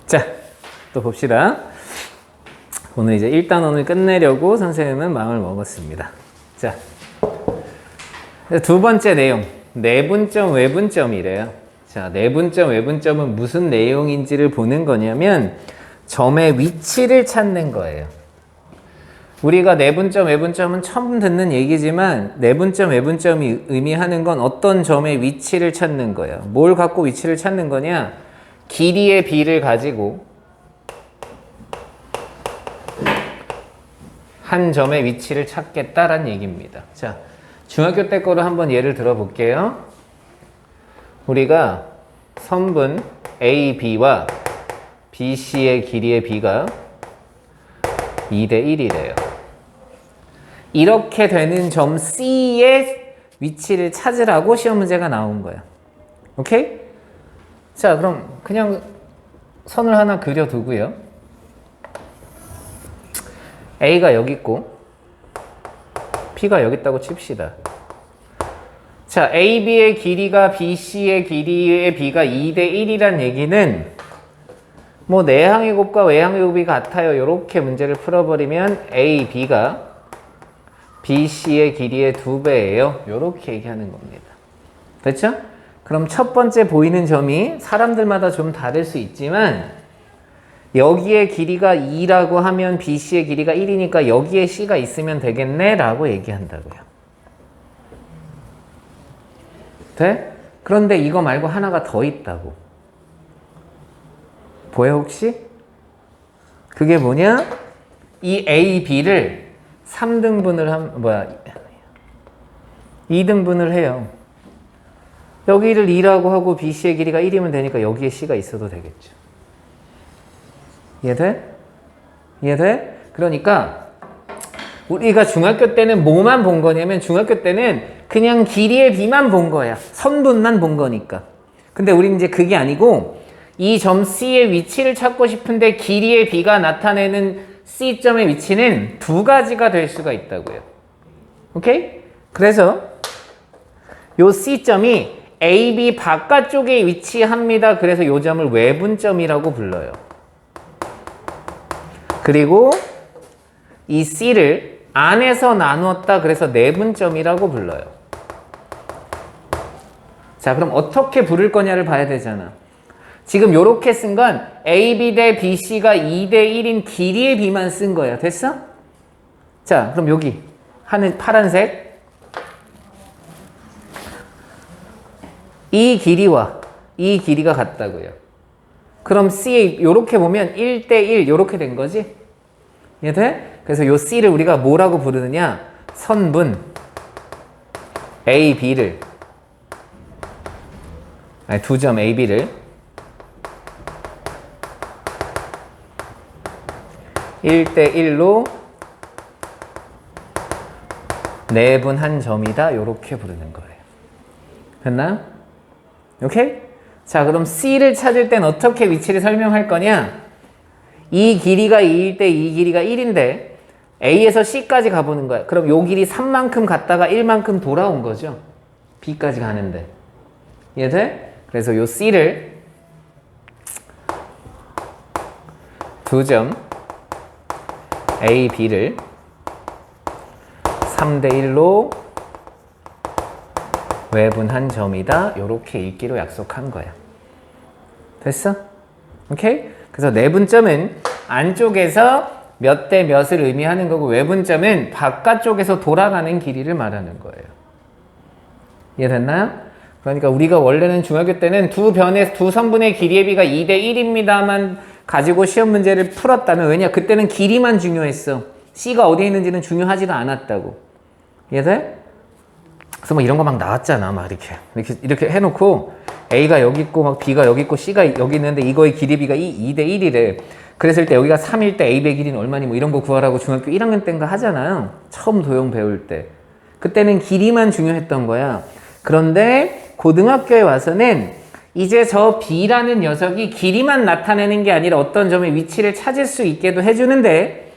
자, 또 봅시다. 오늘 이제 1단원을 끝내려고 선생님은 마음을 먹었습니다. 자, 두 번째 내용. 내분점, 외분점이래요. 자, 내분점, 외분점은 무슨 내용인지를 보는 거냐면 점의 위치를 찾는 거예요. 우리가 내분점, 외분점은 처음 듣는 얘기지만 내분점, 외분점이 의미하는 건 어떤 점의 위치를 찾는 거예요. 뭘 갖고 위치를 찾는 거냐? 길이의 비를 가지고 한 점의 위치를 찾겠다라는 얘기입니다. 자, 중학교 때 거로 한번 예를 들어볼게요. 우리가 선분 AB와 BC의 길이의 B가 2대 1이래요. 이렇게 되는 점 C의 위치를 찾으라고 시험 문제가 나온 거야. 오케이? 자, 그럼 그냥 선을 하나 그려두고요. A가 여기 있고 B가 여기 있다고 칩시다. 자, AB의 길이가 BC의 길이의 B가 2대 1이란 얘기는 뭐 내항의 곱과 외항의 곱이 같아요. 이렇게 문제를 풀어버리면 AB가 BC의 길이의 2배예요. 이렇게 얘기하는 겁니다. 됐죠? 그럼 첫 번째 보이는 점이 사람들마다 좀 다를 수 있지만 여기에 길이가 2라고 하면 BC의 길이가 1이니까 여기에 C가 있으면 되겠네 라고 얘기한다고요. 돼? 그런데 이거 말고 하나가 더 있다고. 보여 혹시? 그게 뭐냐? 이 A, B를 3등분을 2등분을 해요. 여기를 2라고 하고 BC의 길이가 1이면 되니까 여기에 C가 있어도 되겠죠. 이해돼? 이해돼? 그러니까 우리가 중학교 때는 뭐만 본 거냐면 중학교 때는 그냥 길이의 B만 본 거야. 선분만 본 거니까. 근데 우리는 이제 그게 아니고 이 점 C의 위치를 찾고 싶은데 길이의 B가 나타내는 C점의 위치는 두 가지가 될 수가 있다고요. 오케이? 그래서 요 C점이 AB 바깥쪽에 위치합니다. 그래서 요 점을 외분점이라고 불러요. 그리고 이 C를 안에서 나누었다. 그래서 내분점이라고 불러요. 자, 그럼 어떻게 부를 거냐를 봐야 되잖아. 지금 요렇게 쓴 건 AB 대 BC가 2대 1인 길이의 B만 쓴 거야. 됐어? 자, 그럼 여기 하늘 파란색 이 길이와 이 길이가 같다고요. 그럼 C 요렇게 보면 1대 1 요렇게 된 거지? 이해돼? 그래서 요 C를 우리가 뭐라고 부르느냐? 선분 AB를 두 점 AB를 1대 1로 내분한 점이다. 요렇게 부르는 거예요. 됐나요? 오케이? 자, 그럼 C를 찾을 땐 어떻게 위치를 설명할 거냐? 이 길이가 2일 때 이 길이가 1인데 A에서 C까지 가보는 거야. 그럼 요 길이 3만큼 갔다가 1만큼 돌아온 거죠. B까지 가는데. 이해돼? 그래서 요 C를 두 점 A, B를 3대 1로 외분한 점이다. 요렇게 읽기로 약속한 거야. 됐어? 오케이? 그래서 내분점은 안쪽에서 몇 대 몇을 의미하는 거고 외분점은 바깥쪽에서 돌아가는 길이를 말하는 거예요. 이해됐나요? 그러니까 우리가 원래는 중학교 때는 두 선분의 길이의 비가 2대 1입니다만 가지고 시험 문제를 풀었다면 왜냐? 그때는 길이만 중요했어. C가 어디에 있는지는 중요하지가 않았다고. 이해돼? 그래서 뭐 이런 거 막 나왔잖아. 막 이렇게 해놓고 A가 여기 있고 막 B가 여기 있고 C가 여기 있는데 이거의 길이 B가 2대 1이래. 그랬을 때 여기가 3일 때 A의 길이는 얼마니 뭐 이런 거 구하라고 중학교 1학년 때인가 하잖아요. 처음 도형 배울 때. 그때는 길이만 중요했던 거야. 그런데 고등학교에 와서는 이제 저 B라는 녀석이 길이만 나타내는 게 아니라 어떤 점의 위치를 찾을 수 있게도 해주는데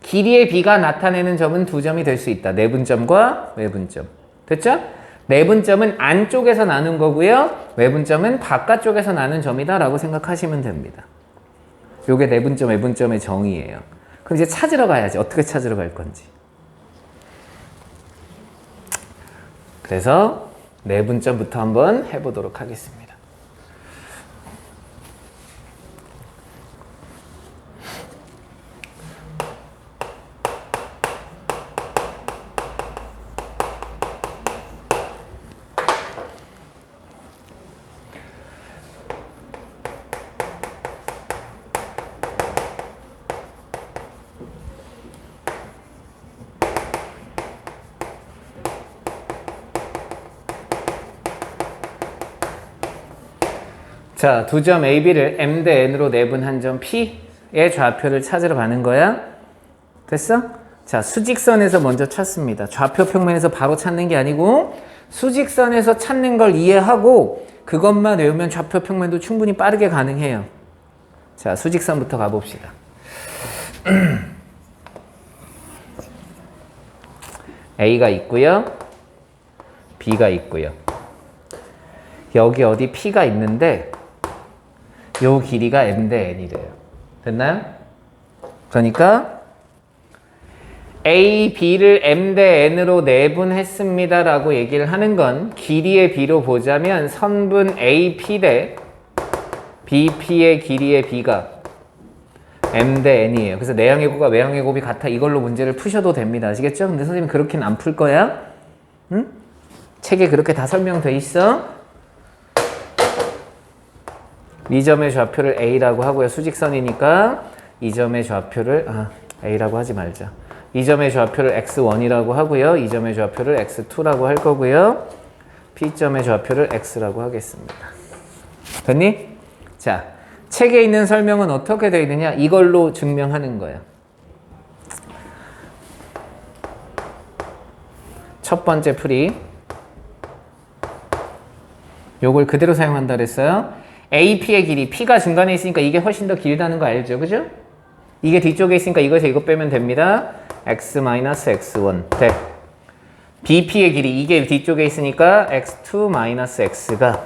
길이의 B가 나타내는 점은 두 점이 될 수 있다. 내분점과 외분점. 됐죠? 내분점은 안쪽에서 나눈 거고요. 외분점은 바깥쪽에서 나눈 점이다 라고 생각하시면 됩니다. 요게 내분점, 외분점의 정의예요. 그럼 이제 찾으러 가야지. 어떻게 찾으러 갈 건지. 그래서 내분점부터 한번 해보도록 하겠습니다. 자, 두 점 A, B를 M 대 N으로 내분한 점 P의 좌표를 찾으러 가는 거야. 됐어? 자, 수직선에서 먼저 찾습니다. 좌표 평면에서 바로 찾는 게 아니고 수직선에서 찾는 걸 이해하고 그것만 외우면 좌표 평면도 충분히 빠르게 가능해요. 자, 수직선부터 가봅시다. A가 있고요. B가 있고요. 여기 어디 P가 있는데 요 길이가 M 대 N이래요. 됐나요? 그러니까 A, B를 M 대 N으로 내분했습니다 라고 얘기를 하는 건 길이의 B로 보자면 선분 AP 대 BP의 길이의 B가 M 대 N이에요. 그래서 내항의 곱과 외항의 곱이 같아. 이걸로 문제를 푸셔도 됩니다. 아시겠죠? 근데 선생님 그렇게는 안 풀 거야. 응? 책에 그렇게 다 설명돼 있어. 이 점의 좌표를 A라고 하고요. 수직선이니까 이 점의 좌표를 A라고 하지 말자. 이 점의 좌표를 X1이라고 하고요. 이 점의 좌표를 X2라고 할 거고요. P점의 좌표를 X라고 하겠습니다. 됐니? 자, 책에 있는 설명은 어떻게 되어 있느냐? 이걸로 증명하는 거야. 첫 번째 풀이. 요걸 그대로 사용한다 그랬어요. AP의 길이, P가 중간에 있으니까 이게 훨씬 더 길다는 거 알죠? 그죠? 이게 뒤쪽에 있으니까 이거에서 이거 빼면 됩니다. X-X1 돼. BP의 길이, 이게 뒤쪽에 있으니까 X2-X가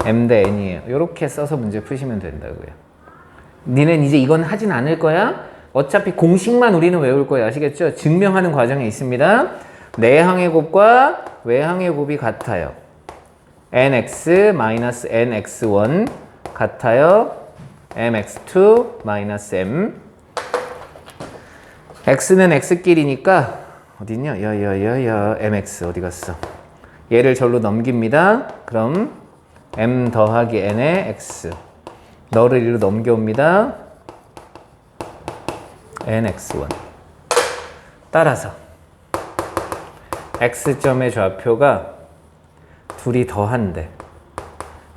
M 대 N이에요. 이렇게 써서 문제 푸시면 된다고요. 니는 이제 이건 하진 않을 거야. 어차피 공식만 우리는 외울 거야. 아시겠죠? 증명하는 과정에 있습니다. 내항의 곱과 외항의 곱이 같아요. nx-nx1 같아요. mx2-m. x는 x끼리니까 어딨냐? 야야야야 mx 어디 갔어? 얘를 절로 넘깁니다. 그럼 m 더하기 n의 x. 너를 이리로 넘겨옵니다. nx1. 따라서 x점의 좌표가 둘이 더한데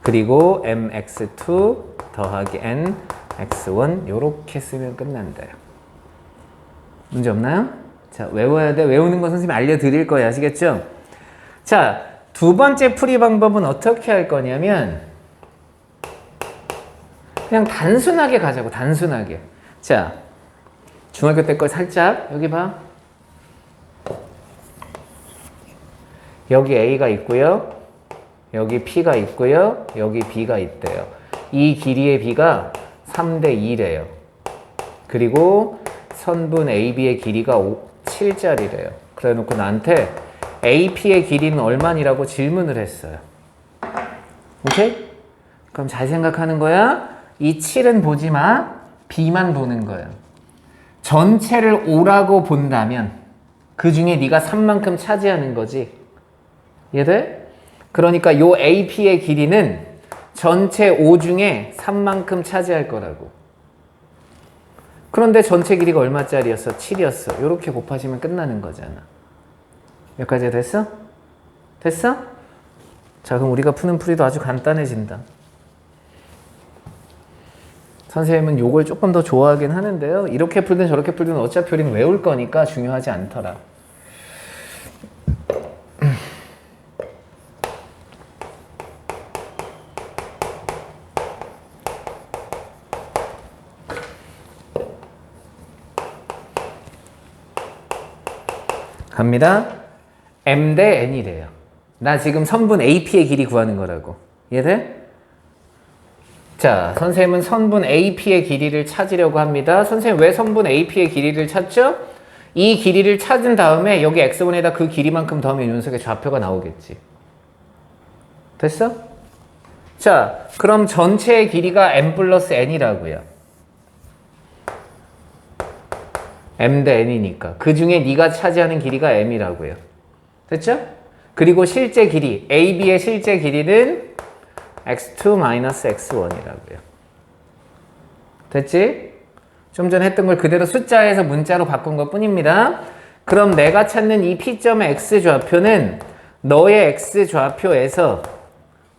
그리고 mx2 더하기 n x1 요렇게 쓰면 끝난대요. 문제 없나요? 자, 외워야 돼. 외우는 건 선생님이 알려드릴 거예요. 아시겠죠? 자, 두 번째 풀이 방법은 어떻게 할 거냐면 그냥 단순하게 가자고. 단순하게. 자, 중학교 때 거 살짝 여기 봐. 여기 A가 있고요. 여기 P가 있고요. 여기 B가 있대요. 이 길이의 B가 3대 2래요. 그리고 선분 AB의 길이가 7짜리래요. 그래 놓고 나한테 AP의 길이는 얼마니라고 질문을 했어요. 오케이? 그럼 잘 생각하는 거야. 이 7은 보지 마. B만 보는 거야. 전체를 5라고 본다면 그 중에 네가 3만큼 차지하는 거지. 이해돼? 그러니까 요 AP의 길이는 전체 5 중에 3만큼 차지할 거라고. 그런데 전체 길이가 얼마짜리였어? 7이었어. 요렇게 곱하시면 끝나는 거잖아. 여기까지 됐어? 됐어? 자, 그럼 우리가 푸는 풀이도 아주 간단해진다. 선생님은 요걸 조금 더 좋아하긴 하는데요. 이렇게 풀든 저렇게 풀든 어차피 우리는 외울 거니까 중요하지 않더라. 갑니다. M 대 N이래요. 나 지금 선분 AP의 길이 구하는 거라고. 이해돼? 자, 선생님은 선분 AP의 길이를 찾으려고 합니다. 선생님 왜 선분 AP의 길이를 찾죠? 이 길이를 찾은 다음에 여기 x1에다 그 길이만큼 더하면 이 녀석의 좌표가 나오겠지. 됐어? 자, 그럼 전체의 길이가 m 플러스 n이라고요. m 대 n이니까. 그 중에 네가 차지하는 길이가 m이라고요. 됐죠? 그리고 실제 길이, AB의 실제 길이는 x2-x1이라고요. 됐지? 좀 전에 했던 걸 그대로 숫자에서 문자로 바꾼 것 뿐입니다. 그럼 내가 찾는 이 P점의 X좌표는 너의 X좌표에서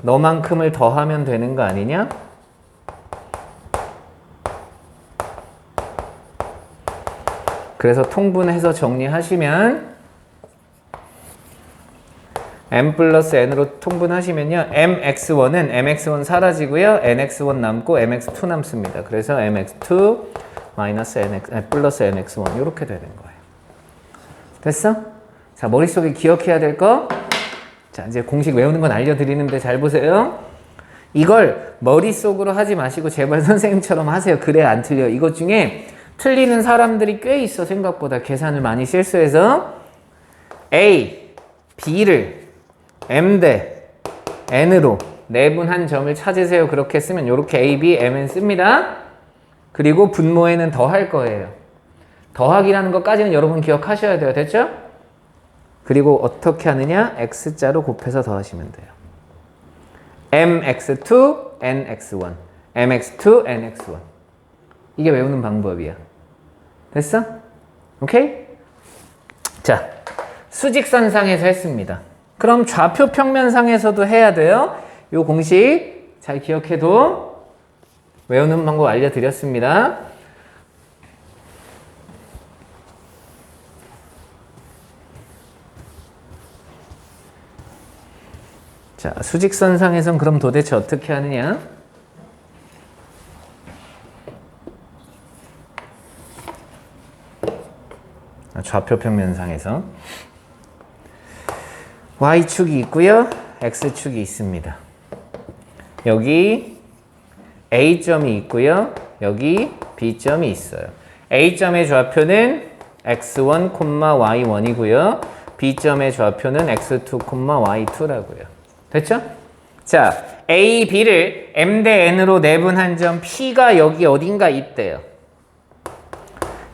너만큼을 더하면 되는 거 아니냐? 그래서 통분해서 정리하시면 m 플러스 n으로 통분하시면요. mx1은 mx1 사라지고요. nx1 남고 mx2 남습니다. 그래서 mx2 마이너스 플러스 nx1 이렇게 되는 거예요. 됐어? 자, 머릿속에 기억해야 될 거. 자, 이제 공식 외우는 건 알려드리는데 잘 보세요. 이걸 머릿속으로 하지 마시고 제발 선생님처럼 하세요. 그래야 안 틀려요. 이것 중에 틀리는 사람들이 꽤 있어. 생각보다 계산을 많이 실수해서 A, B를 m 대 n으로 내분한 점을 찾으세요. 그렇게 쓰면 이렇게 a, b, mn 씁니다. 그리고 분모에는 더할 거예요. 더하기라는 것까지는 여러분 기억하셔야 돼요. 됐죠? 그리고 어떻게 하느냐? x자로 곱해서 더하시면 돼요. mx2, nx1, mx2, nx1. 이게 외우는 방법이야. 됐어? 오케이? 자, 수직선상에서 했습니다. 그럼 좌표 평면상에서도 해야 돼요. 이 공식 잘 기억해도 외우는 방법 알려드렸습니다. 자, 수직선상에선 그럼 도대체 어떻게 하느냐? 좌표 평면상에서 Y축이 있고요. X축이 있습니다. 여기 A점이 있고요. 여기 B점이 있어요. A점의 좌표는 X1, Y1이고요. B점의 좌표는 X2, Y2라고요. 됐죠? 자, A, B를 M 대 N으로 내분한 점 P가 여기 어딘가 있대요.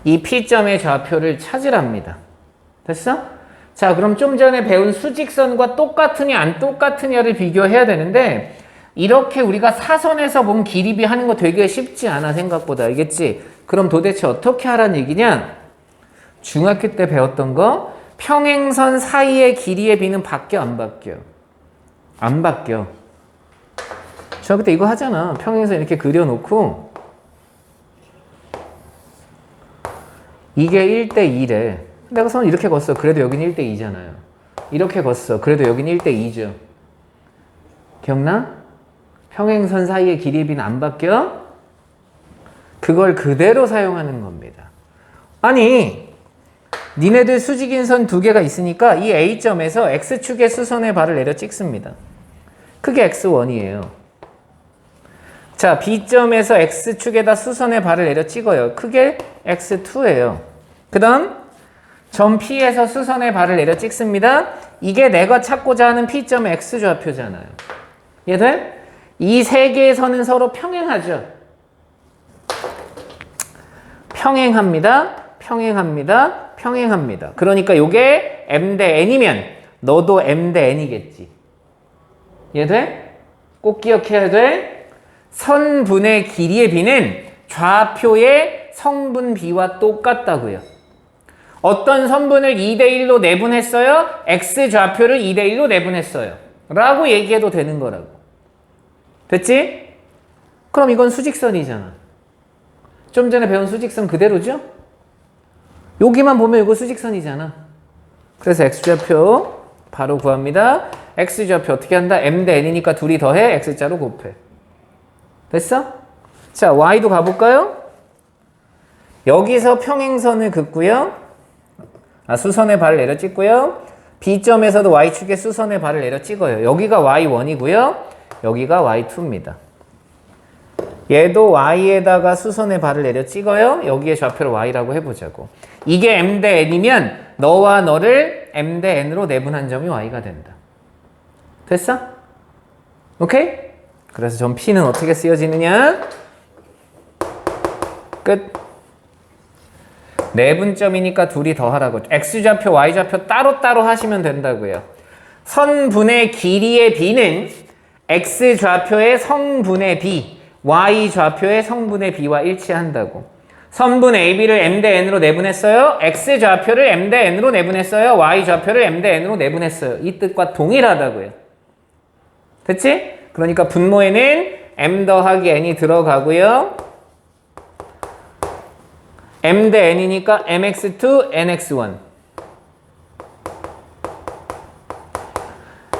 이 P점의 좌표를 찾으랍니다. 됐어? 자, 그럼 좀 전에 배운 수직선과 똑같으냐 안 똑같으냐를 비교해야 되는데 이렇게 우리가 사선에서 보면 길이비 하는 거 되게 쉽지 않아. 생각보다. 알겠지? 그럼 도대체 어떻게 하라는 얘기냐? 중학교 때 배웠던 거 평행선 사이의 길이의 비는 바뀌어 안 바뀌어? 안 바뀌어. 중학교 때 이거 하잖아. 평행선 이렇게 그려놓고 이게 1대 2래. 내가 선 이렇게 걷어. 그래도 여기는 1대 2잖아요. 이렇게 걷어. 그래도 여기는 1대 2죠. 기억나? 평행선 사이의 길이의 비는 안 바뀌어? 그걸 그대로 사용하는 겁니다. 아니, 니네들 수직인 선 두 개가 있으니까 이 A점에서 X축의 수선의 발을 내려 찍습니다. 그게 X1이에요. 자, B점에서 X축에다 수선의 발을 내려 찍어요. 크게 X2예요. 그 다음 점 P에서 수선의 발을 내려 찍습니다. 이게 내가 찾고자 하는 P점의 X좌표잖아요. 이해돼? 이 세 개의 선은 서로 평행하죠. 평행합니다. 평행합니다. 평행합니다. 그러니까 이게 M 대 N이면 너도 M 대 N이겠지. 이해돼? 꼭 기억해야 돼. 선분의 길이의 비는 좌표의 성분 비와 똑같다고요. 어떤 선분을 2대1로 내분했어요? X좌표를 2대1로 내분했어요. 라고 얘기해도 되는 거라고. 됐지? 그럼 이건 수직선이잖아. 좀 전에 배운 수직선 그대로죠? 여기만 보면 이거 수직선이잖아. 그래서 X좌표 바로 구합니다. X좌표 어떻게 한다? M 대 N이니까 둘이 더해 X자로 곱해. 됐어? 자, Y도 가볼까요? 여기서 평행선을 긋고요. 수선의 발을 내려 찍고요. B점에서도 Y축에 수선의 발을 내려 찍어요. 여기가 Y1이고요. 여기가 Y2입니다. 얘도 y에다가 수선의 발을 내려 찍어요. 여기에 좌표를 y라고 해보자고. 이게 m 대 n이면 너와 너를 m 대 n으로 내분한 점이 y가 된다. 됐어? 오케이? 그래서 점 P는 어떻게 쓰여지느냐? 끝. 내분점이니까 둘이 더하라고. x좌표, y좌표 따로따로 하시면 된다고요. 선분의 길이의 b는 x좌표의 성분의 b, y좌표의 성분의 b와 일치한다고. 선분 AB를 m 대 n으로 내분했어요. x좌표를 m 대 n으로 내분했어요. y좌표를 m 대 n으로 내분했어요. 이 뜻과 동일하다고요. 됐지? 그러니까 분모에는 m 더하기 n이 들어가고요. m 대 n이니까 mx2, nx1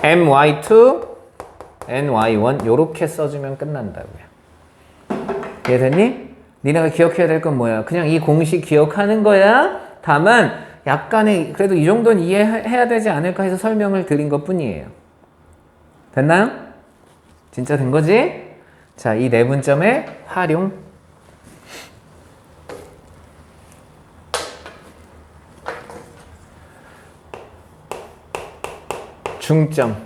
my2, ny1 요렇게 써주면 끝난다고요. 이해됐니? 니네가 기억해야 될 건 뭐야? 그냥 이 공식 기억하는 거야. 다만 약간의 그래도 이 정도는 이해해야 되지 않을까 해서 설명을 드린 것 뿐이에요. 됐나요? 진짜 된 거지? 자, 이 내분점의 활용. 중점.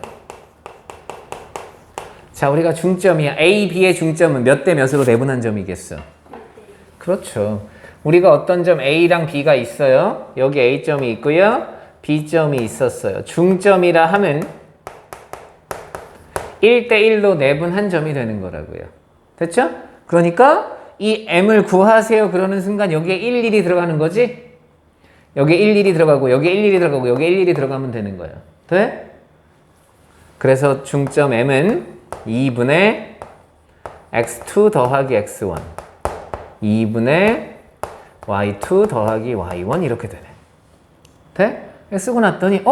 자, 우리가 중점이야. A, B의 중점은 몇 대 몇으로 내분한 점이겠어? 그렇죠. 우리가 어떤 점 A랑 B가 있어요. 여기 A점이 있고요. B점이 있었어요. 중점이라 하면 1대 1로 내분한 점이 되는 거라고요. 됐죠? 그러니까 이 M을 구하세요. 그러는 순간 여기에 11이 들어가는 거지? 여기에 11이 들어가고 여기에 11이 들어가고 여기에 11이 들어가면 되는 거예요. 돼? 그래서 중점 M은 2분의 x2 더하기 x1 2분의 y2 더하기 y1 이렇게 되네. 돼? 쓰고 났더니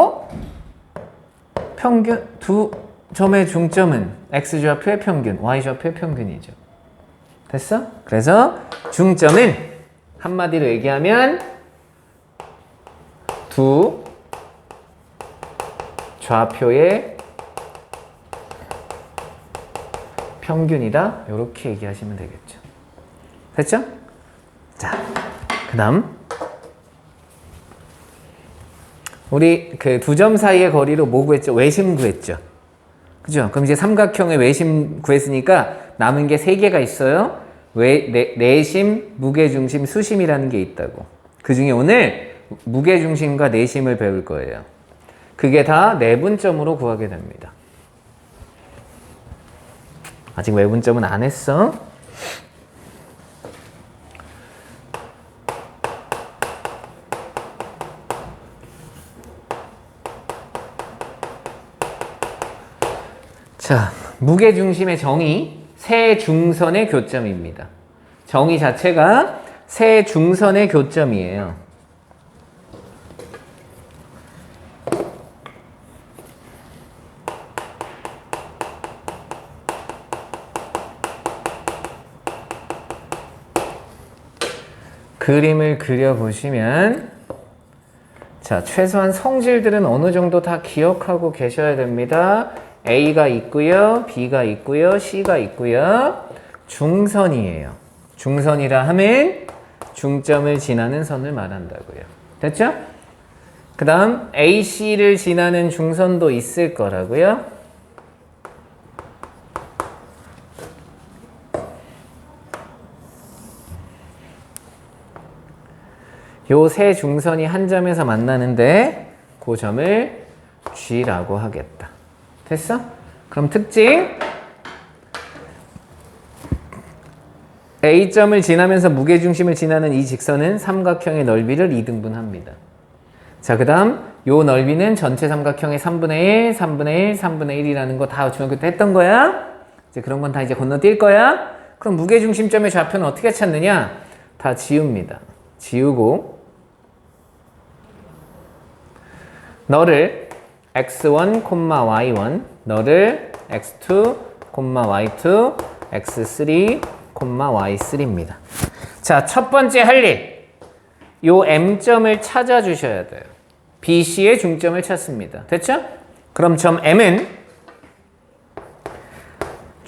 평균 두 점의 중점은 x좌표의 평균, y좌표의 평균이죠. 됐어? 그래서 중점은 한마디로 얘기하면 두 좌표의 평균이다. 이렇게 얘기하시면 되겠죠. 됐죠? 자, 그 다음 우리 그 두 점 사이의 거리로 뭐 구했죠? 외심 구했죠. 그죠? 그럼 이제 삼각형의 외심 구했으니까 남은 게 3개가 있어요. 내심, 무게중심, 수심이라는 게 있다고. 그 중에 오늘 무게중심과 내심을 배울 거예요. 그게 다 내분점으로 구하게 됩니다. 아직 외분점은 안 했어. 자, 무게중심의 정의, 세 중선의 교점입니다. 정의 자체가 세 중선의 교점이에요. 그림을 그려보시면 자, 최소한 성질들은 어느 정도 다 기억하고 계셔야 됩니다. A가 있고요. B가 있고요. C가 있고요. 중선이에요. 중선이라 하면 중점을 지나는 선을 말한다고요. 됐죠? 그 다음 AC를 지나는 중선도 있을 거라고요. 요 세 중선이 한 점에서 만나는데 그 점을 G라고 하겠다. 됐어? 그럼 특징 A점을 지나면서 무게중심을 지나는 이 직선은 삼각형의 넓이를 2등분합니다. 자, 그 다음 요 넓이는 전체 삼각형의 3분의 1, 3분의 1, 3분의 1이라는 거 다 중학교 때 했던 거야. 이제 그런 건 다 이제 건너뛸 거야. 그럼 무게중심점의 좌표는 어떻게 찾느냐? 다 지웁니다. 지우고 너를 x1, y1, 너를 x2, y2, x3, y3입니다. 자, 첫 번째 할 일. 요 M점을 찾아주셔야 돼요. BC의 중점을 찾습니다. 됐죠? 그럼 점 M은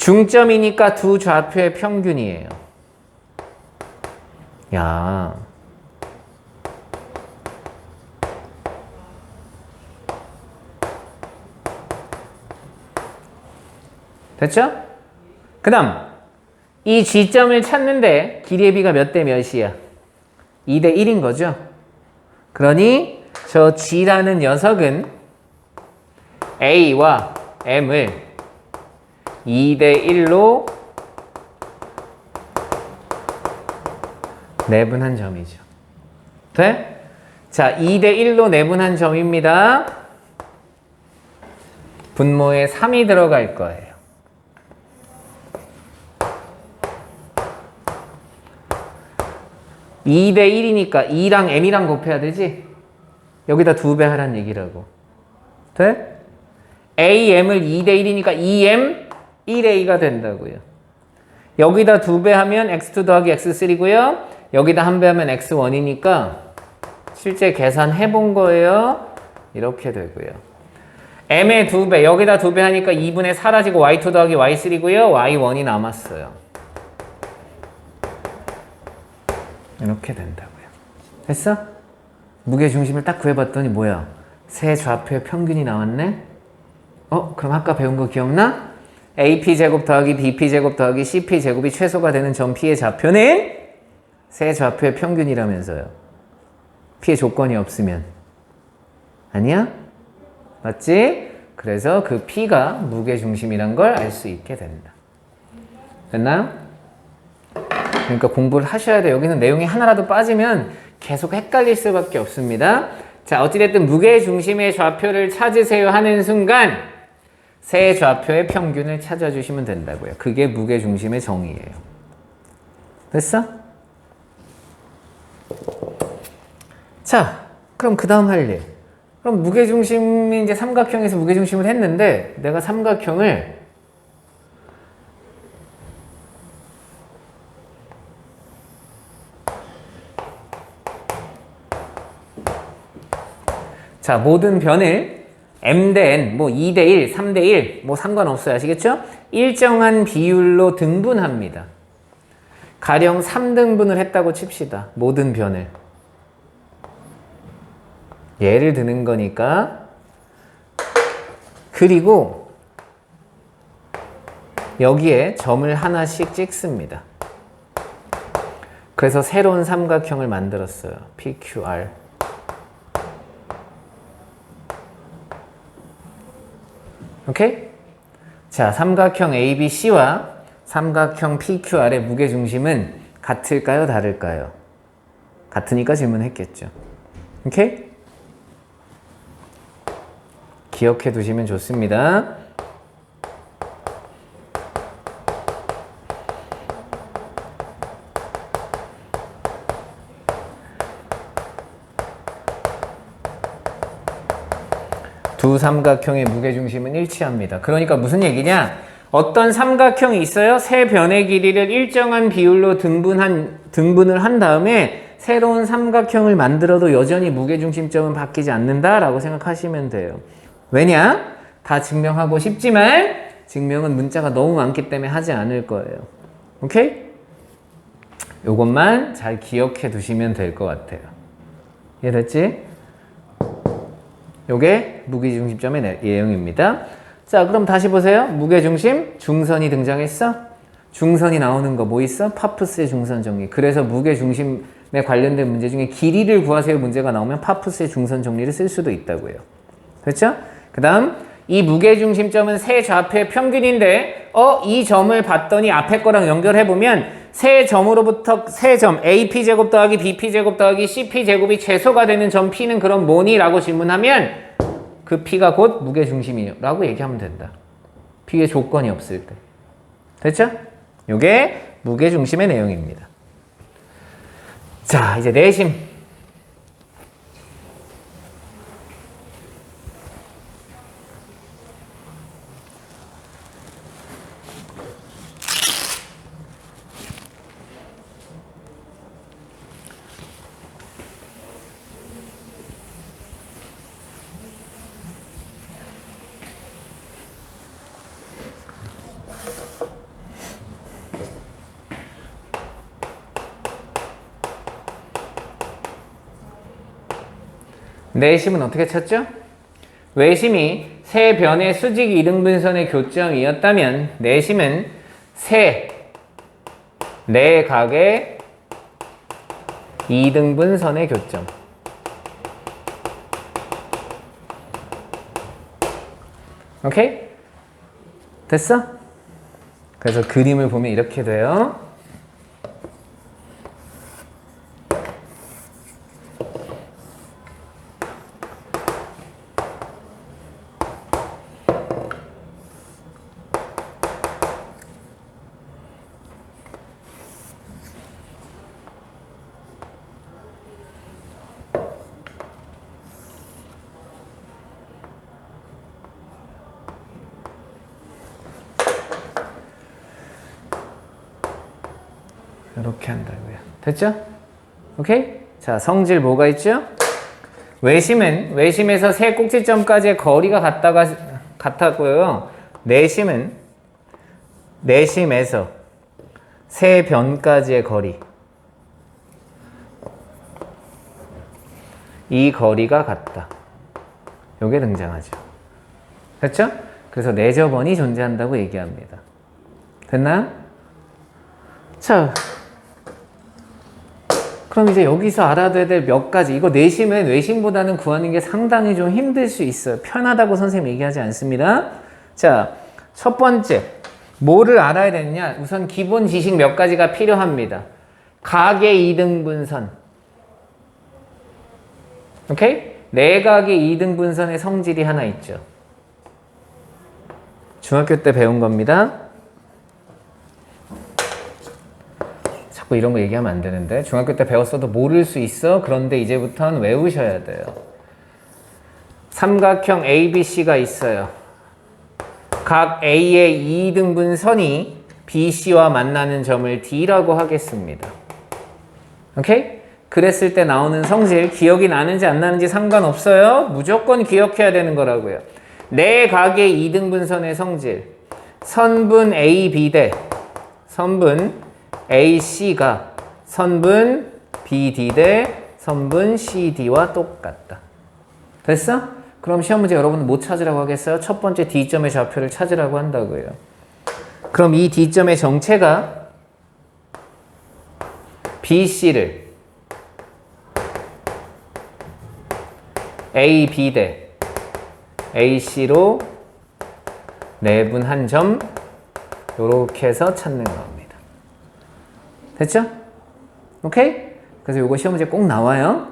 중점이니까 두 좌표의 평균이에요. 야. 됐죠? 그 다음 이 G점을 찾는데 길이의 비가 몇 대 몇이야? 2대 1인 거죠? 그러니 저 G라는 녀석은 A와 M을 2대 1로 내분한 점이죠. 돼? 자, 2대 1로 내분한 점입니다. 분모에 3이 들어갈 거예요. (2 대 1이니까) 2랑 m이랑 곱해야 되지? 여기다 2배 하란 얘기라고. 돼? am을 2 대 1이니까 2m 1a가 된다고요. 여기다 2배 하면 x2 더하기 x3고요. 여기다 1배 하면 x1이니까 실제 계산해 본 거예요. 이렇게 되고요. m의 2배, 여기다 2배 하니까 2분의 사라지고 y2 더하기 y3고요. y1이 남았어요. 이렇게 된다고요. 됐어? 무게중심을 딱 구해봤더니 뭐야? 세 좌표의 평균이 나왔네? 그럼 아까 배운 거 기억나? AP제곱 더하기 BP제곱 더하기 CP제곱이 최소가 되는 점 P의 좌표는 세 좌표의 평균이라면서요. P의 조건이 없으면. 아니야? 맞지? 그래서 그 P가 무게중심이란 걸 알 수 있게 된다. 됐나요? 그러니까 공부를 하셔야 돼요. 여기는 내용이 하나라도 빠지면 계속 헷갈릴 수밖에 없습니다. 자, 어찌됐든 무게중심의 좌표를 찾으세요 하는 순간 세 좌표의 평균을 찾아주시면 된다고요. 그게 무게중심의 정의예요. 됐어? 자, 그럼 그 다음 할 일. 그럼 무게중심이 이제 삼각형에서 무게중심을 했는데 내가 삼각형을 자, 모든 변을 m 대 n, 뭐 2대 1, 3대 1, 뭐 상관없어요. 아시겠죠? 일정한 비율로 등분합니다. 가령 3등분을 했다고 칩시다. 모든 변을. 예를 드는 거니까. 그리고 여기에 점을 하나씩 찍습니다. 그래서 새로운 삼각형을 만들었어요. PQR. 오케이? 자, 삼각형 ABC와 삼각형 PQR의 무게중심은 같을까요? 다를까요? 같으니까 질문했겠죠. 오케이? 기억해 두시면 좋습니다. 두 삼각형의 무게중심은 일치합니다. 그러니까 무슨 얘기냐? 어떤 삼각형이 있어요? 세 변의 길이를 일정한 비율로 등분을 한 다음에 새로운 삼각형을 만들어도 여전히 무게중심점은 바뀌지 않는다라고 생각하시면 돼요. 왜냐? 다 증명하고 싶지만 증명은 문자가 너무 많기 때문에 하지 않을 거예요. 오케이? 요것만 잘 기억해 두시면 될 것 같아요. 이해됐지? 요게 무게중심점의 내용입니다. 자, 그럼 다시 보세요. 무게중심, 중선이 등장했어? 중선이 나오는 거 뭐 있어? 파프스의 중선 정리. 그래서 무게중심에 관련된 문제 중에 길이를 구하세요 문제가 나오면 파프스의 중선 정리를 쓸 수도 있다고요. 됐죠? 그 다음 이 무게중심점은 세 좌표의 평균인데 이 점을 봤더니 앞에 거랑 연결해보면 세 점으로부터 세 점 AP제곱 더하기 BP제곱 더하기 CP제곱이 최소가 되는 점 P는 그럼 뭐니? 라고 질문하면 그 P가 곧 무게중심이요 라고 얘기하면 된다. P의 조건이 없을 때. 됐죠? 요게 무게중심의 내용입니다. 자, 이제 내심. 내심은 어떻게 찾죠? 외심이 세 변의 수직 이등분선의 교점이었다면 내심은 세 내각의 이등분선의 교점. 오케이? 됐어? 그래서 그림을 보면 이렇게 돼요. 이렇게 한다고요. 됐죠? 오케이? 자, 성질 뭐가 있죠? 외심은 외심에서 세 꼭지점까지의 거리가 같았고요. 내심은 내심에서 세 변까지의 거리. 이 거리가 같다. 요게 등장하죠. 됐죠? 그래서 내저번이 존재한다고 얘기합니다. 됐나요? 자, 그럼 이제 여기서 알아둬야 될 몇 가지. 이거 내심은 외심보다는 구하는 게 상당히 좀 힘들 수 있어요. 편하다고 선생님 얘기하지 않습니다. 자, 첫 번째. 뭐를 알아야 되느냐? 우선 기본 지식 몇 가지가 필요합니다. 각의 이등분선. 오케이? 내각의 이등분선의 성질이 하나 있죠. 중학교 때 배운 겁니다. 자꾸 이런 거 얘기하면 안 되는데. 중학교 때 배웠어도 모를 수 있어. 그런데 이제부터는 외우셔야 돼요. 삼각형 ABC가 있어요. 각 A의 2등분선이 BC와 만나는 점을 D라고 하겠습니다. 오케이? 그랬을 때 나오는 성질, 기억이 나는지 안 나는지 상관없어요. 무조건 기억해야 되는 거라고요. 내 각의 2등분선의 성질, 선분 AB 대 선분 AC가 선분 BD 대 선분 CD와 똑같다. 됐어? 그럼 시험 문제 여러분은 뭐 찾으라고 하겠어요? 첫 번째 D점의 좌표를 찾으라고 한다고요. 그럼 이 D점의 정체가 BC를 AB 대 AC로 내분한 점 요렇게 해서 찾는 겁니다. 됐죠? 오케이? 그래서 요거 시험 문제 꼭 나와요.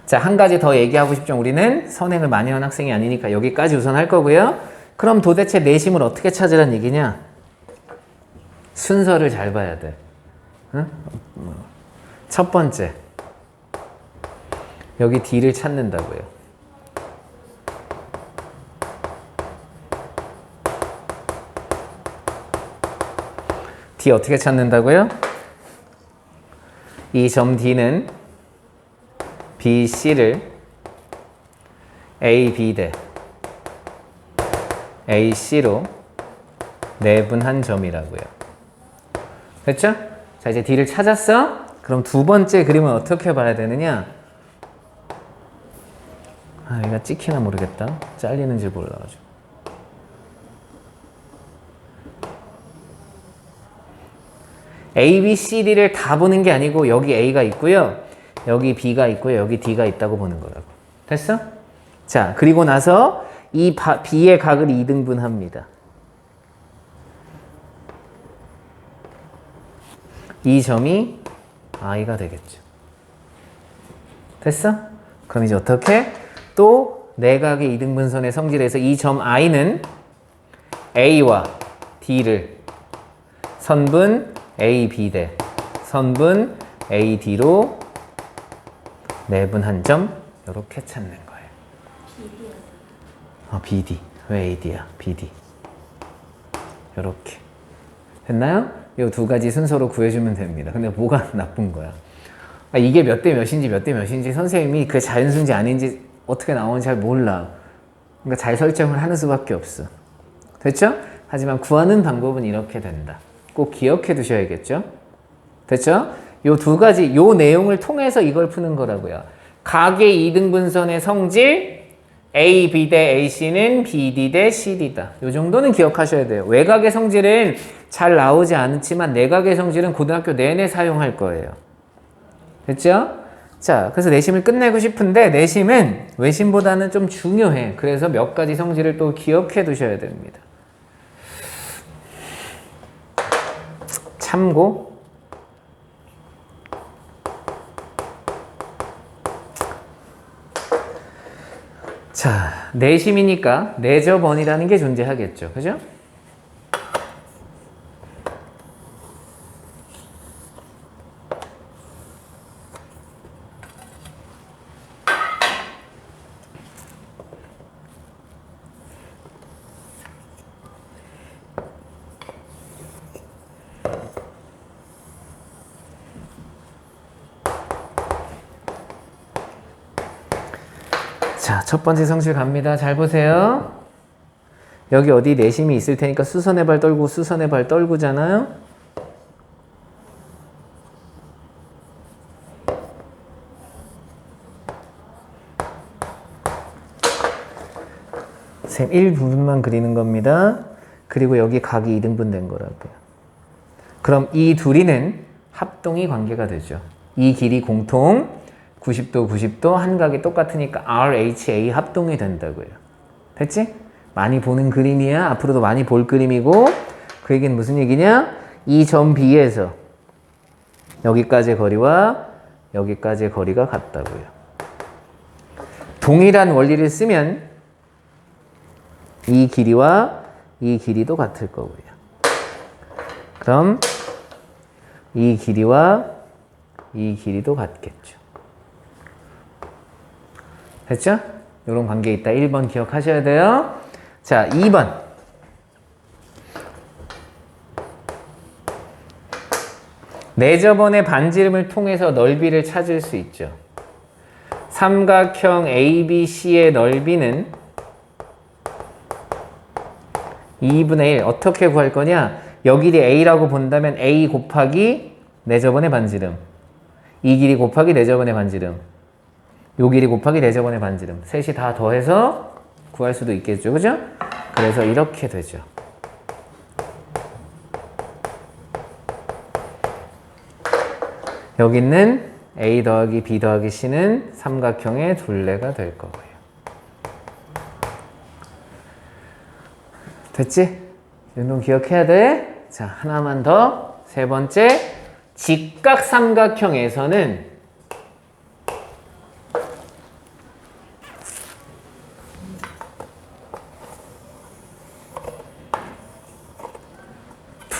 자, 한 가지 더 얘기하고 싶죠. 우리는 선행을 많이 한 학생이 아니니까 여기까지 우선 할 거고요. 그럼 도대체 내심을 어떻게 찾으란 얘기냐? 순서를 잘 봐야 돼. 응? 첫 번째, 여기 D를 찾는다고요. D 어떻게 찾는다고요? 이 점 D는 BC를 AB 대 AC로 내분한 점이라고요. 됐죠? 자, 이제 D를 찾았어? 그럼 두 번째 그림은 어떻게 봐야 되느냐? 아, 얘가 찍히나 모르겠다. 잘리는지 몰라가지고. A, B, C, D를 다 보는 게 아니고 여기 A가 있고요. 여기 B가 있고요. 여기 D가 있다고 보는 거라고. 됐어? 자, 그리고 나서 이 B의 각을 2등분합니다. 이 점이 I가 되겠죠. 됐어? 그럼 이제 어떻게? 또 내각의 2등분선의 성질에서 이 점 I는 A와 D를 선분 AB 대 선분 AD로 내분한 점 이렇게 찾는 거예요. BD. 왜 AD야? BD. 이렇게. 됐나요? 이 두 가지 순서로 구해주면 됩니다. 근데 뭐가 나쁜 거야? 이게 몇 대 몇인지 몇 대 몇인지 선생님이 그게 자연수인지 아닌지 어떻게 나오는지 잘 몰라. 그러니까 잘 설정을 하는 수밖에 없어. 됐죠? 하지만 구하는 방법은 이렇게 된다. 꼭 기억해 두셔야겠죠? 됐죠? 요 두 가지, 요 내용을 통해서 이걸 푸는 거라고요. 각의 이등분선의 성질 AB 대 AC는 BD 대 CD다. 이 정도는 기억하셔야 돼요. 외곽의 성질은 잘 나오지 않지만 내각의 성질은 고등학교 내내 사용할 거예요. 됐죠? 자, 그래서 내심을 끝내고 싶은데 내심은 외심보다는 좀 중요해. 그래서 몇 가지 성질을 또 기억해 두셔야 됩니다. 참고. 자, 내심이니까 내저번이라는 게 존재하겠죠. 그죠? 자, 첫 번째 성질 갑니다. 잘 보세요. 여기 어디 내심이 있을 테니까 수선의 발 떨고 수선의 발 떨구잖아요. 셈 1부분만 그리는 겁니다. 그리고 여기 각이 2등분 된 거라고요. 그럼 이 둘이는 합동이 관계가 되죠. 이 길이 공통 90도 90도 한 각이 똑같으니까 RHA 합동이 된다고요. 됐지? 많이 보는 그림이야. 앞으로도 많이 볼 그림이고 그 얘기는 무슨 얘기냐? 이 점 B에서 여기까지의 거리와 여기까지의 거리가 같다고요. 동일한 원리를 쓰면 이 길이와 이 길이도 같을 거고요. 그럼 이 길이와 이 길이도 같겠죠. 됐죠? 이런 관계 있다. 1번 기억하셔야 돼요. 자, 2번. 내저번의 반지름을 통해서 넓이를 찾을 수 있죠. 삼각형 ABC의 넓이는 2분의 1. 어떻게 구할 거냐? 여 길이 A라고 본다면 A 곱하기 내저번의 반지름. 이 길이 곱하기 내저번의 반지름. 요 길이 곱하기 내저번의 반지름. 셋이 다 더해서 구할 수도 있겠죠. 그죠? 그래서 이렇게 되죠. 여기 있는 A 더하기 B 더하기 C는 삼각형의 둘레가 될 거고요. 됐지? 이 정도 기억해야 돼. 자, 하나만 더. 세 번째, 직각 삼각형에서는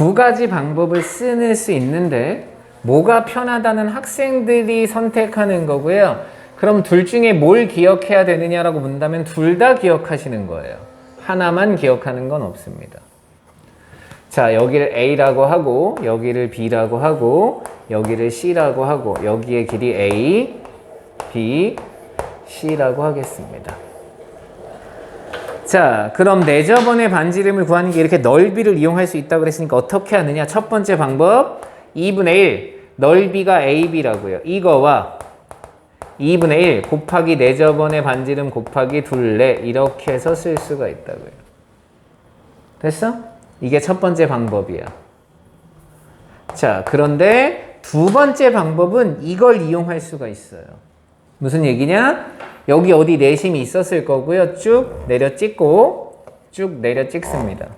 두 가지 방법을 쓸 수 있는데 뭐가 편하다는 학생들이 선택하는 거고요. 그럼 둘 중에 뭘 기억해야 되느냐라고 본다면 둘 다 기억하시는 거예요. 하나만 기억하는 건 없습니다. 자, 여기를 A라고 하고 여기를 B라고 하고 여기를 C라고 하고 여기의 길이 A, B, C라고 하겠습니다. 자, 그럼 내저번의 반지름을 구하는 게 이렇게 넓이를 이용할 수 있다고 그랬으니까 어떻게 하느냐? 첫 번째 방법 2분의 1 넓이가 AB라고요. 이거와 2분의 1 곱하기 내저번의 반지름 곱하기 둘레 이렇게 해서 쓸 수가 있다고요. 됐어? 이게 첫 번째 방법이야. 자, 그런데 두 번째 방법은 이걸 이용할 수가 있어요. 무슨 얘기냐? 여기 어디 내심이 있었을 거고요. 쭉 내려 찍고 쭉 내려 찍습니다.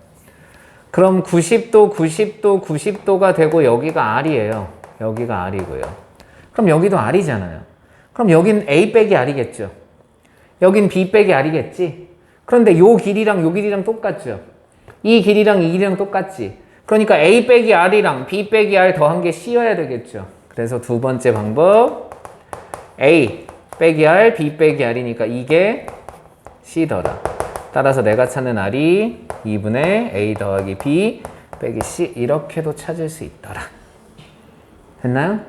그럼 90도, 90도, 90도가 되고 여기가 R이에요. 여기가 R이고요. 그럼 여기도 R이잖아요. 그럼 여긴 A 빼기 R이겠죠. 여긴 B 빼기 R이겠지. 그런데 요 길이랑 요 길이랑 똑같죠. 이 길이랑 이 길이랑 똑같지. 그러니까 A 빼기 R이랑 B 빼기 R 더한 게 C여야 되겠죠. 그래서 두 번째 방법 A 빼기 R, B 빼기 R이니까 이게 C더라. 따라서 내가 찾는 R이 2분의 A 더하기 B 빼기 C 이렇게도 찾을 수 있더라. 됐나요?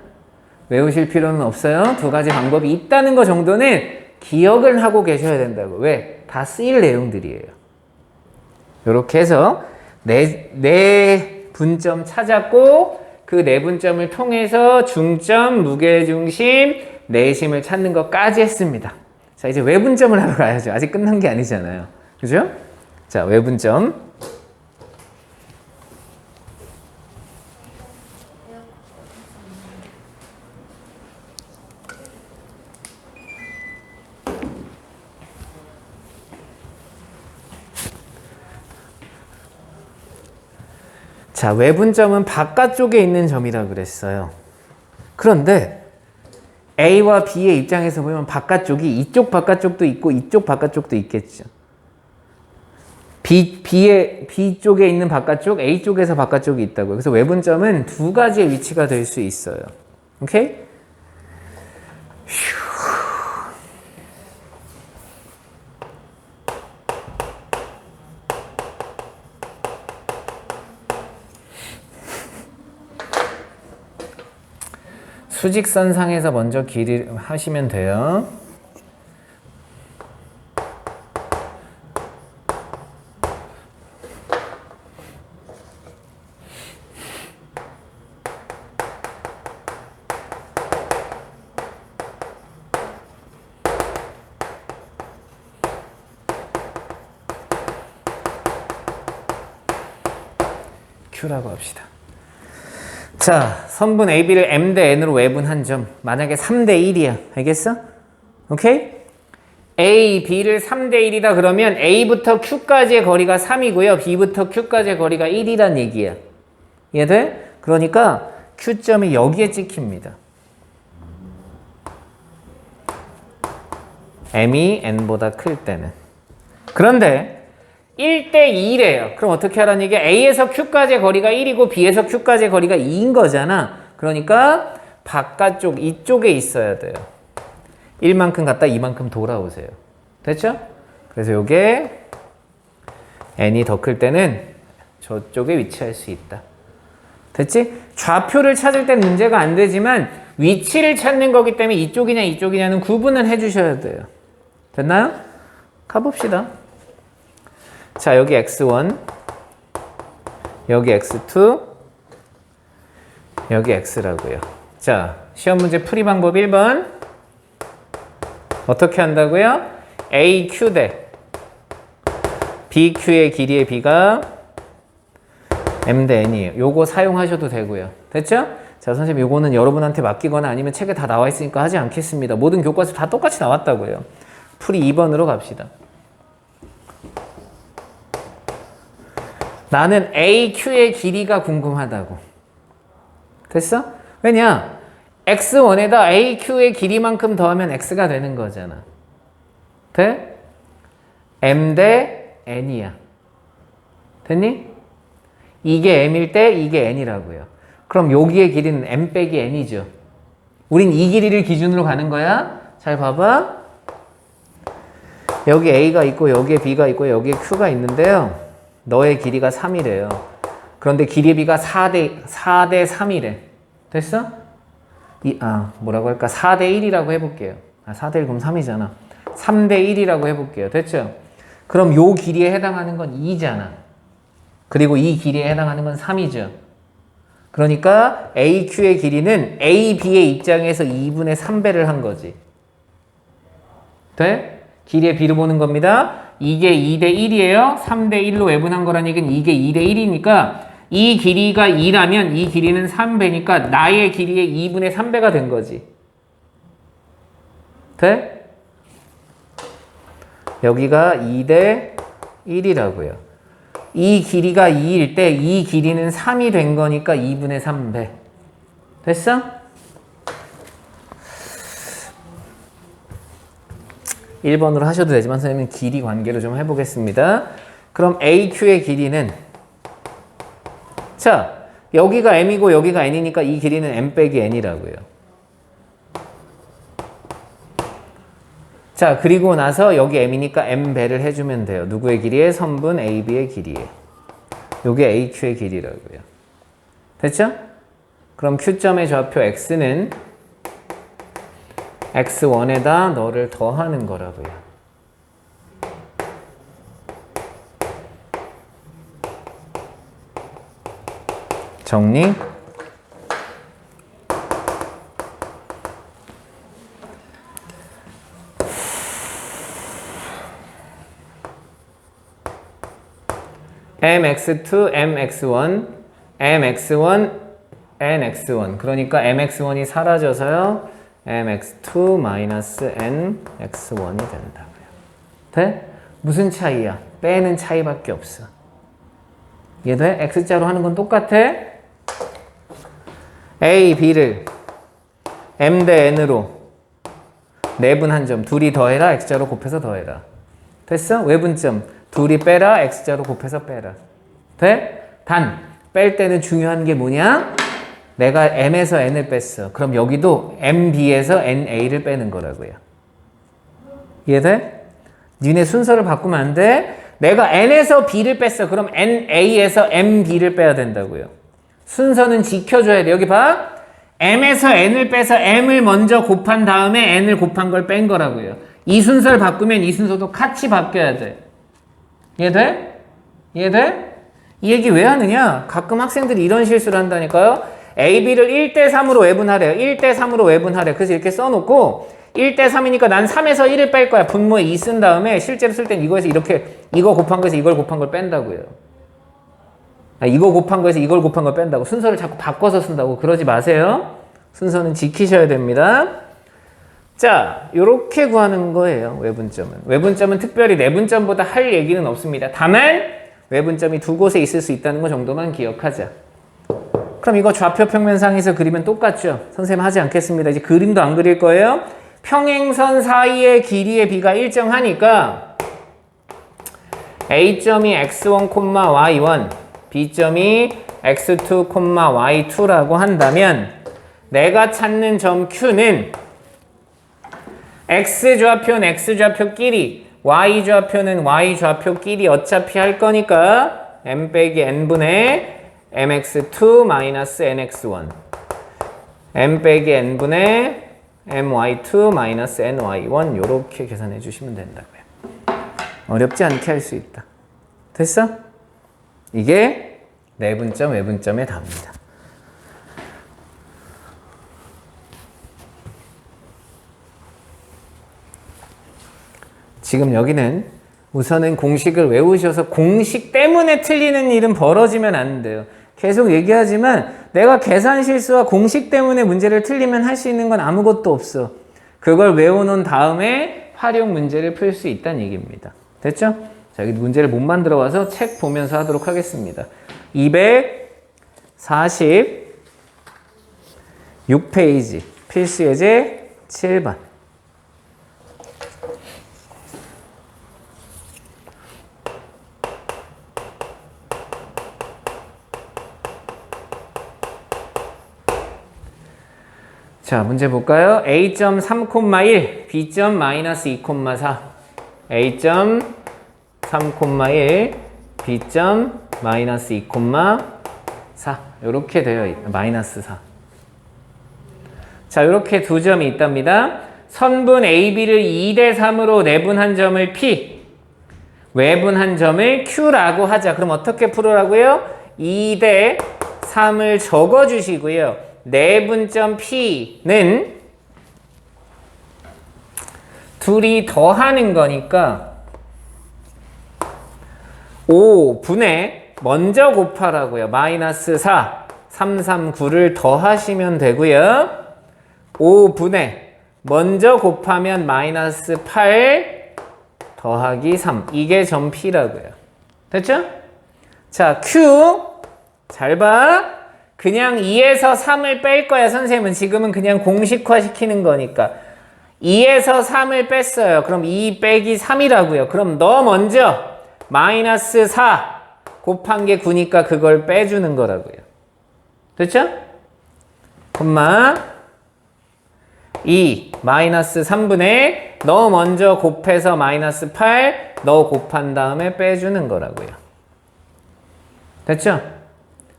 외우실 필요는 없어요. 두 가지 방법이 있다는 거 정도는 기억을 하고 계셔야 된다고. 왜? 다 쓰일 내용들이에요. 이렇게 해서 네 분점 찾았고 그 네 분점을 통해서 중점, 무게중심, 내심을 찾는 것까지 했습니다. 자, 이제 외분점을 하러 가야죠. 아직 끝난 게 아니잖아요. 그죠? 자, 외분점. 자, 외분점은 바깥쪽에 있는 점이라 그랬어요. 그런데 A와 B의 입장에서 보면 바깥쪽이 이쪽 바깥쪽도 있고 이쪽 바깥쪽도 있겠죠. B 쪽에 있는 바깥쪽, A 쪽에서 바깥쪽이 있다고요. 그래서 외분점은 두 가지의 위치가 될 수 있어요. 오케이? 수직선상에서 먼저 길이를 하시면 돼요. Q라고 합시다. 자, 선분 AB를 M 대 N으로 외분한 점. 만약에 3대 1이야. 알겠어? 오케이? A, B를 3대 1이다 그러면 A부터 Q까지의 거리가 3이고요. B부터 Q까지의 거리가 1이란 얘기야. 이해돼? 그러니까 Q점이 여기에 찍힙니다. M이 N보다 클 때는. 그런데 1대 2래요. 그럼 어떻게 하라는 얘기야? A에서 Q까지의 거리가 1이고 B에서 Q까지의 거리가 2인 거잖아. 그러니까 바깥쪽 이쪽에 있어야 돼요. 1만큼 갔다 2만큼 돌아오세요. 됐죠? 그래서 요게 N이 더 클 때는 저쪽에 위치할 수 있다. 됐지? 좌표를 찾을 땐 문제가 안 되지만 위치를 찾는 거기 때문에 이쪽이냐 이쪽이냐는 구분을 해주셔야 돼요. 됐나요? 가봅시다. 자, 여기 x1, 여기 x2, 여기 x라고요. 자, 시험 문제 풀이 방법 1번. 어떻게 한다고요? AQ 대 BQ의 길이의 B가 M 대 N이에요. 요거 사용하셔도 되고요. 됐죠? 자, 선생님 요거는 여러분한테 맡기거나 아니면 책에 다 나와 있으니까 하지 않겠습니다. 모든 교과서 다 똑같이 나왔다고요. 풀이 2번으로 갑시다. 나는 AQ의 길이가 궁금하다고. 됐어? 왜냐? X1에다 AQ의 길이만큼 더하면 X가 되는 거잖아. 돼? M 대 N이야. 됐니? 이게 M일 때 이게 N이라고요. 그럼 여기의 길이는 M 빼기 N이죠. 우린 이 길이를 기준으로 가는 거야. 잘 봐봐. 여기 A가 있고 여기에 B가 있고 여기에 Q가 있는데요. 너의 길이가 3이래요. 그런데 길이의 B가 4대 3이래. 됐어? 뭐라고 할까? 4대 1이라고 해볼게요. 4대 1 그럼 3이잖아. 3대 1이라고 해볼게요. 됐죠? 그럼 요 길이에 해당하는 건 2잖아. 그리고 이 길이에 해당하는 건 3이죠. 그러니까 AQ의 길이는 AB의 입장에서 2분의 3배를 한 거지. 돼? 길이의 B를 보는 겁니다. 이게 2대 1이에요. 3대 1로 외분한 거라는 얘기는 이게 2대 1이니까 이 길이가 2라면 이 길이는 3배니까 나의 길이의 2분의 3배가 된 거지. 돼? 여기가 2대 1이라고요. 이 길이가 2일 때 이 길이는 3이 된 거니까 2분의 3배. 됐어? 1번으로 하셔도 되지만 선생님은 길이 관계로 좀 해보겠습니다. 그럼 AQ의 길이는 자, 여기가 M이고 여기가 N이니까 이 길이는 M 빼기 N이라고요. 자, 그리고 나서 여기 M이니까 M배를 해주면 돼요. 누구의 길이에? 선분 AB의 길이에. 요게 AQ의 길이라고요. 됐죠? 그럼 Q점의 좌표 X는 X1에다 너를 더하는 거라고요. 정리? mx2, mx1, mx1, nx1. 그러니까 mx1이 사라져서요. mx2 마이너스 nx1이 된다고요. 돼? 무슨 차이야? 빼는 차이밖에 없어. 이해돼? x자로 하는 건 똑같아. a, b를 m 대 n으로 내분한 점 둘이 더해라. x자로 곱해서 더해라. 됐어? 외분점 둘이 빼라. x자로 곱해서 빼라. 돼? 단 뺄 때는 중요한 게 뭐냐? 내가 m에서 n을 뺐어. 그럼 여기도 mb에서 na를 빼는 거라고요. 이해돼? 니네 순서를 바꾸면 안 돼. 내가 n에서 b를 뺐어. 그럼 na에서 mb를 빼야 된다고요. 순서는 지켜줘야 돼. 여기 봐. m에서 n을 빼서 m을 먼저 곱한 다음에 n을 곱한 걸 뺀 거라고요. 이 순서를 바꾸면 이 순서도 같이 바뀌어야 돼. 이해돼? 이해돼? 이 얘기 왜 하느냐? 가끔 학생들이 이런 실수를 한다니까요. a, b를 1대3으로 외분하래요. 1대3으로 외분하래. 그래서 이렇게 써놓고 1대3이니까 난 3에서 1을 뺄 거야. 분모에 2 쓴 다음에 실제로 쓸 땐 이거에서 이렇게 이거 곱한 거에서 이걸 곱한 걸 뺀다고요. 이거 곱한 거에서 이걸 곱한 걸 뺀다고. 순서를 자꾸 바꿔서 쓴다고. 그러지 마세요. 순서는 지키셔야 됩니다. 자, 요렇게 구하는 거예요. 외분점은. 외분점은 특별히 내분점보다 할 얘기는 없습니다. 다만 외분점이 두 곳에 있을 수 있다는 거 정도만 기억하자. 그럼 이거 좌표 평면상에서 그리면 똑같죠? 선생님 하지 않겠습니다. 이제 그림도 안 그릴 거예요. 평행선 사이의 길이의 비가 일정하니까 A점이 x1, y1, B점이 x2, y2라고 한다면 내가 찾는 점 Q는 x좌표는 x좌표끼리, y좌표는 y좌표끼리 어차피 할 거니까 m 빼기 n분의 mx2 마이너스 nx1 m 빼기 n분의 my2 마이너스 ny1 요렇게 계산해 주시면 된다고요. 어렵지 않게 할 수 있다. 됐어? 이게 내분점, 외분점의 답입니다. 지금 여기는 우선은 공식을 외우셔서 공식 때문에 틀리는 일은 벌어지면 안 돼요. 계속 얘기하지만 내가 계산 실수와 공식 때문에 문제를 틀리면 할 수 있는 건 아무것도 없어. 그걸 외워놓은 다음에 활용 문제를 풀 수 있다는 얘기입니다. 됐죠? 자, 여기 문제를 못 만들어 와서 책 보면서 하도록 하겠습니다. 246페이지 필수 예제 7번. 자, 문제 볼까요? A점 3,1, B점 마이너스 2,4. A점 3,1, B점 마이너스 2,4. 이렇게 되어 있다. 마이너스 4. 자, 이렇게 두 점이 있답니다. 선분 AB를 2대3으로 내분한 점을 P, 외분한 점을 Q라고 하자. 그럼 어떻게 풀으라고요? 2대3을 적어주시고요. 내분점 P는 둘이 더하는 거니까 5분의 먼저 곱하라고요. 마이너스 4, 3, 3, 9를 더하시면 되고요. 5분의 먼저 곱하면 마이너스 8 더하기 3. 이게 점 P라고요. 됐죠? 자, Q 잘 봐. 그냥 2에서 3을 뺄 거야. 선생님은 지금은 그냥 공식화 시키는 거니까 2에서 3을 뺐어요. 그럼 2 빼기 3이라고요. 그럼 너 먼저 마이너스 4 곱한 게 9니까 그걸 빼주는 거라고요. 됐죠? 콤마 2 마이너스 3분의 너 먼저 곱해서 마이너스 8 너 곱한 다음에 빼주는 거라고요. 됐죠?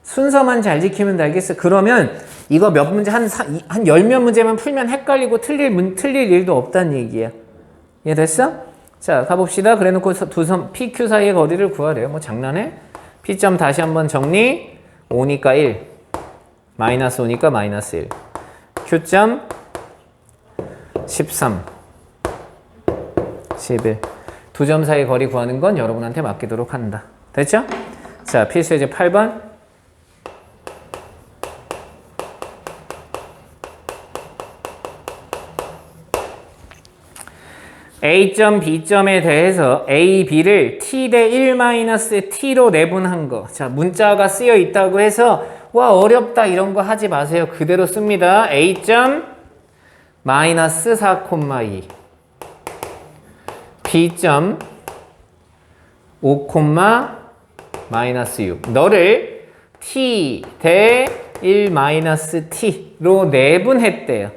순서만 잘 지키면 되겠어. 그러면 이거 몇 문제 한 10몇 문제만 풀면 헷갈리고 틀릴 일도 없다는 얘기야. 이해됐어? 자, 가봅시다. 그래놓고 두 선 PQ 사이의 거리를 구하래요. 뭐 장난해? P점 다시 한번 정리. 5니까 1. 마이너스 5니까 마이너스 1. Q점 13. 11. 두 점 사이 거리 구하는 건 여러분한테 맡기도록 한다. 됐죠? 자, 필수 예제 8번. A점, B점에 대해서 A, B를 T 대 1-T로 내분한 거. 자, 문자가 쓰여 있다고 해서 와, 어렵다 이런 거 하지 마세요. 그대로 씁니다. A점 마이너스 4,2 B점 5, 마이너스 6. 너를 T 대 1-T로 내분했대요.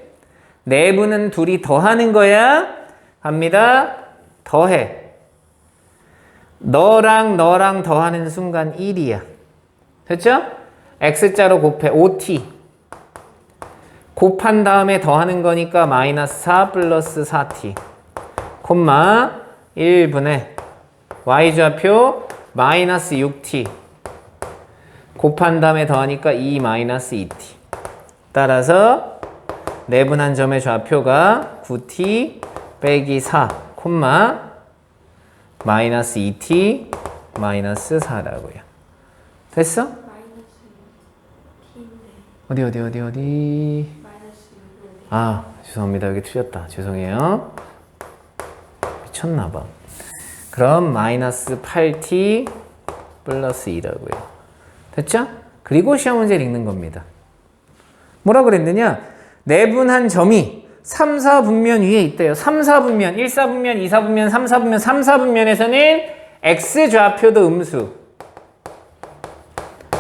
내분은 둘이 더하는 거야? 합니다. 더해. 너랑 더하는 순간 1이야. 됐죠? X자로 곱해. 5T. 곱한 다음에 더하는 거니까 마이너스 4 플러스 4T. 콤마 1분의 Y좌표 마이너스 6T. 곱한 다음에 더하니까 2 마이너스 2T. 따라서 내분한 점의 좌표가 9T 빼기 4, 콤마 마이너스 2t 마이너스 4라고요. 됐어? 어디? 아, 죄송합니다. 여기 틀렸다. 죄송해요. 미쳤나봐. 그럼 마이너스 8t 플러스 2라고요. 됐죠? 그리고 시험 문제를 읽는 겁니다. 뭐라 그랬느냐? 내분한 점이 3, 4분면 위에 있대요. 3, 4분면, 1, 4분면, 2, 4분면, 3, 4분면, 3, 4분면에서는 X좌표도 음수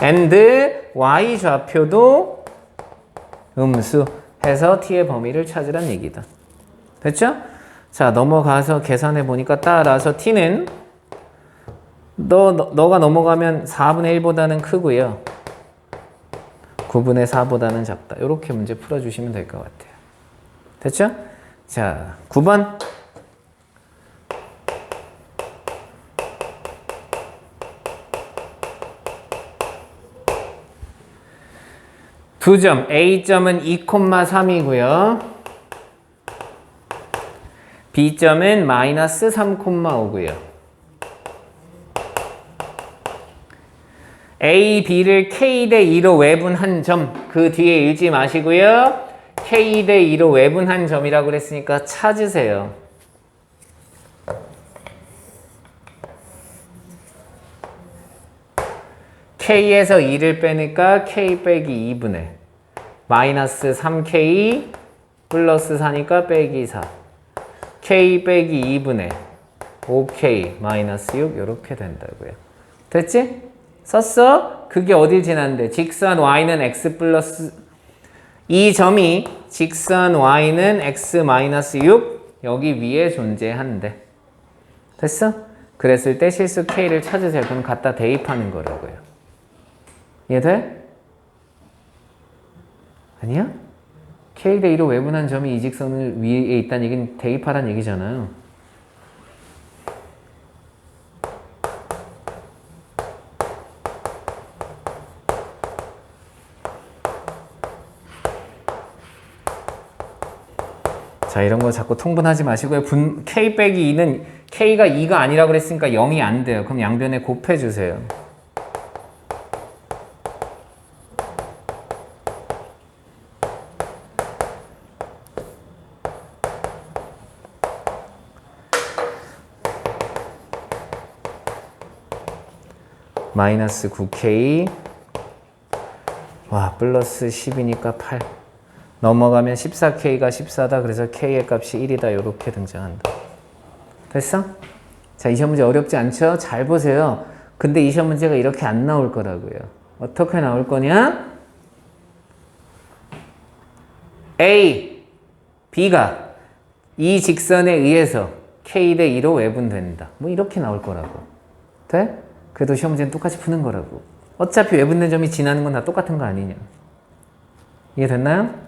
and Y좌표도 음수 해서 T의 범위를 찾으란 얘기다. 됐죠? 자, 넘어가서 계산해 보니까 따라서 T는 너가 넘어가면 4분의 1보다는 크고요. 9분의 4보다는 작다. 이렇게 문제 풀어주시면 될 것 같아요. 됐죠? 자, 9번. 두 점, A점은 2,3이고요. B점은 마이너스 3,5고요. A, B를 K 대 2로 외분한 점, 그 뒤에 읽지 마시고요. K 대 2로 외분한 점이라고 그랬으니까 찾으세요. K에서 2를 빼니까 K 빼기 2분의 마이너스 3K 플러스 4니까 빼기 4 K 빼기 2분의 5K 마이너스 6 이렇게 된다고요. 됐지? 썼어? 그게 어딜 지났는데 직선 Y는 X 플러스 이 점이 직선 Y는 X 마이너스 6 여기 위에 존재한대. 됐어? 그랬을 때 실수 K를 찾으세요. 그럼 갖다 대입하는 거라고요. 이해돼? 아니야? K 대 2로 외분한 점이 이 직선을 위에 있다는 얘기는 대입하라는 얘기잖아요. 자, 이런 거 자꾸 통분하지 마시고요. K 빼기 2는 K가 2가 아니라고 그랬으니까 0이 안 돼요. 그럼 양변에 곱해주세요. 마이너스 9K 와 플러스 10이니까 8 넘어가면 14K가 14다. 그래서 K의 값이 1이다. 이렇게 등장한다. 됐어? 자, 이 시험 문제 어렵지 않죠? 잘 보세요. 근데 이 시험 문제가 이렇게 안 나올 거라고요. 어떻게 나올 거냐? A, B가 이 직선에 의해서 K 대 2로 외분된다. 뭐 이렇게 나올 거라고. 돼? 그래도 시험 문제는 똑같이 푸는 거라고. 어차피 외분된 점이 지나는 건 다 똑같은 거 아니냐. 이해됐나요?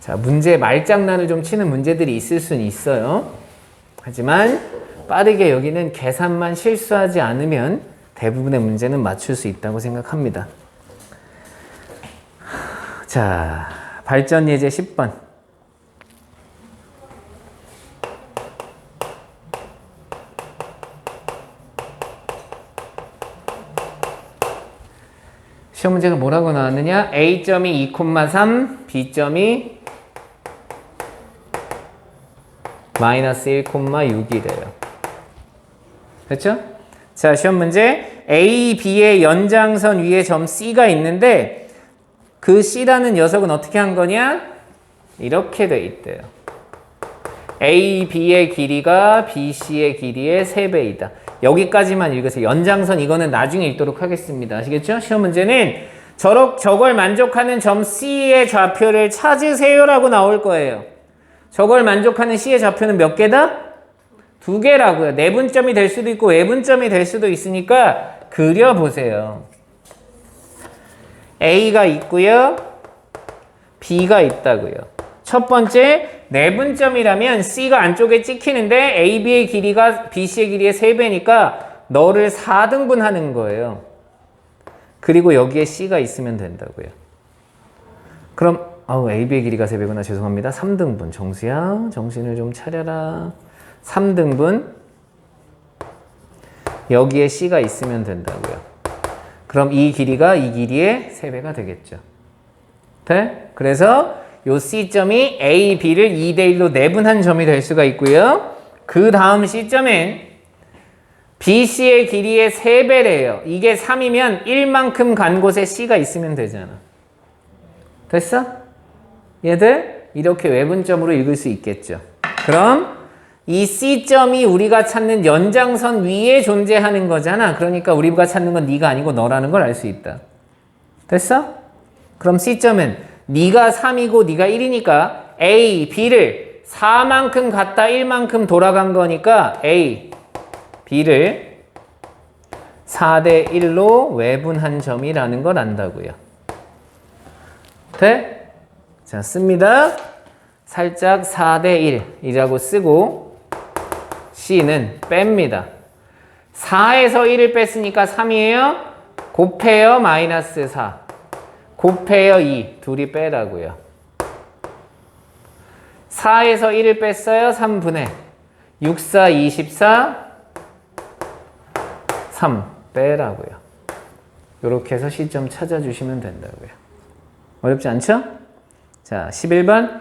자, 문제 말장난을 좀 치는 문제들이 있을 수는 있어요. 하지만 빠르게 여기는 계산만 실수하지 않으면 대부분의 문제는 맞출 수 있다고 생각합니다. 자, 발전 예제 10번. 시험 문제가 뭐라고 나왔느냐? A점이 2,3, B점이 마이너스 1,6이래요. 됐죠? 자, 시험 문제. A, B의 연장선 위에 점 C가 있는데 그 C라는 녀석은 어떻게 한 거냐? 이렇게 돼 있대요. A, B의 길이가 B, C의 길이의 3배이다. 여기까지만 읽으세요. 연장선 이거는 나중에 읽도록 하겠습니다. 아시겠죠? 시험 문제는 저걸 만족하는 점 C의 좌표를 찾으세요라고 나올 거예요. 저걸 만족하는 C의 좌표는 몇 개다? 2개라고요. 내분점이 될 수도 있고 외분점이 될 수도 있으니까 그려보세요. A가 있고요. B가 있다고요. 첫 번째, 내분점이라면 C가 안쪽에 찍히는데 AB의 길이가 BC의 길이의 3배니까 너를 4등분 하는 거예요. 그리고 여기에 C가 있으면 된다고요. 그럼 AB의 길이가 3배구나. 죄송합니다. 3등분. 정수야, 정신을 좀 차려라. 3등분. 여기에 C가 있으면 된다고요. 그럼 이 길이가 이 길이의 3배가 되겠죠. 네? 그래서 요 C점이 A, B를 2대1로 내분한 점이 될 수가 있고요. 그 다음 C점은 BC의 길이의 3배래요. 이게 3이면 1만큼 간 곳에 C가 있으면 되잖아. 됐어? 얘들 이렇게 외분점으로 읽을 수 있겠죠. 그럼 이 C점이 우리가 찾는 연장선 위에 존재하는 거잖아. 그러니까 우리가 찾는 건 네가 아니고 너라는 걸 알 수 있다. 됐어? 그럼 C점은 네가 3이고 네가 1이니까 A, B를 4만큼 갔다 1만큼 돌아간 거니까 A, B를 4대1로 외분한 점이라는 걸 안다고요. 돼? 자, 씁니다. 살짝 4대1이라고 쓰고 C는 뺍니다. 4에서 1을 뺐으니까 3이에요. 곱해요. 마이너스 4. 곱해요 2. 둘이 빼라고요. 4에서 1을 뺐어요. 3분의 6, 4, 24 3 빼라고요. 이렇게 해서 C점 찾아주시면 된다고요. 어렵지 않죠? 자, 11번.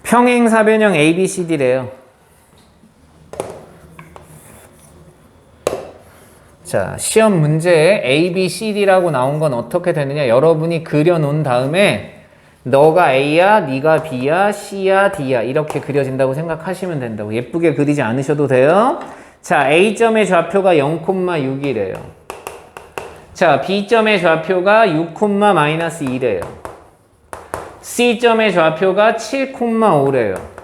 평행사변형 ABCD래요. 자, 시험 문제에 ABCD라고 나온 건 어떻게 되느냐? 여러분이 그려놓은 다음에 너가 A야, 네가 B야, C야, D야 이렇게 그려진다고 생각하시면 된다고. 예쁘게 그리지 않으셔도 돼요. 자, A점의 좌표가 0,6이래요. 자, B점의 좌표가 6,-2래요. C점의 좌표가 7,5래요.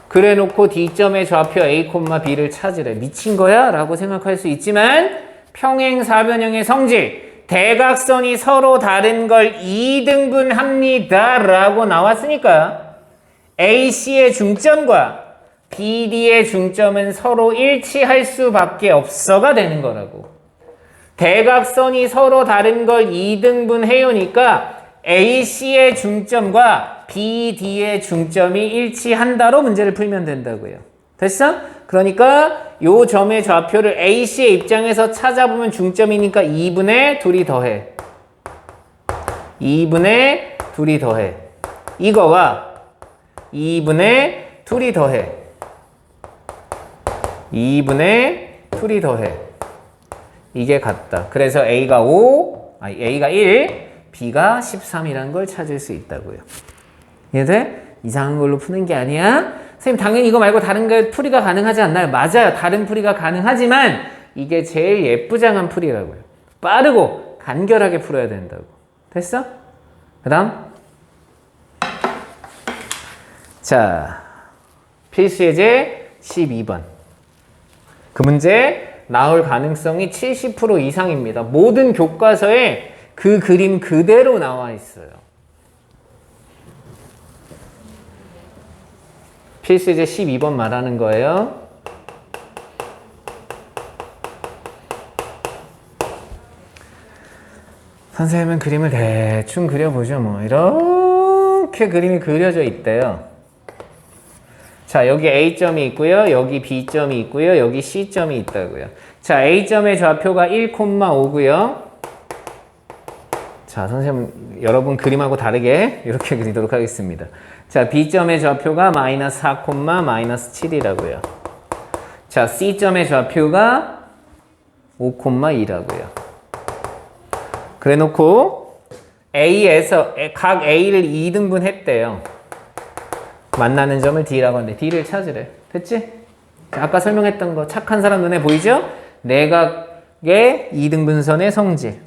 그래 놓고 D점의 좌표 A, B를 찾으래. 미친 거야? 라고 생각할 수 있지만 평행사변형의 성질, 대각선이 서로 다른 걸 2등분합니다 라고 나왔으니까 AC의 중점과 BD의 중점은 서로 일치할 수밖에 없어가 되는 거라고. 대각선이 서로 다른 걸 2등분 해오니까 AC의 중점과 BD의 중점이 일치한다로 문제를 풀면 된다고요. 됐어? 그러니까 요 점의 좌표를 AC의 입장에서 찾아보면 중점이니까 2분의 둘이 더해. 2분의 둘이 더해. 이거와 2분의 둘이 더해. 2분의 둘이 더해. 이게 같다. 그래서 A가 1, B가 13이라는 걸 찾을 수 있다고요. 얘들 이상한 걸로 푸는 게 아니야. 선생님 당연히 이거 말고 다른 거 풀이가 가능하지 않나요? 맞아요. 다른 풀이가 가능하지만 이게 제일 예쁘장한 풀이라고요. 빠르고 간결하게 풀어야 된다고. 됐어? 그 다음 자, 필수 예제 12번. 그 문제 나올 가능성이 70% 이상입니다. 모든 교과서에 그 그림 그대로 나와 있어요. 필수제 12번 말하는 거예요. 선생님은 그림을 대충 그려보죠. 뭐 이렇게 그림이 그려져 있대요. 자, 여기 A점이 있고요. 여기 B점이 있고요. 여기 C점이 있다고요. 자, A점의 좌표가 1,5고요. 자, 선생님, 여러분 그림하고 다르게 이렇게 그리도록 하겠습니다. 자, B점의 좌표가 마이너스 4, 마이너스 7이라고요. 자, C점의 좌표가 5,2라고요. 그래 놓고 A에서 각 A를 2등분 했대요. 만나는 점을 D라고 하는데 D를 찾으래. 됐지? 자, 아까 설명했던 거 착한 사람 눈에 보이죠? 내각의 2등분선의 성질.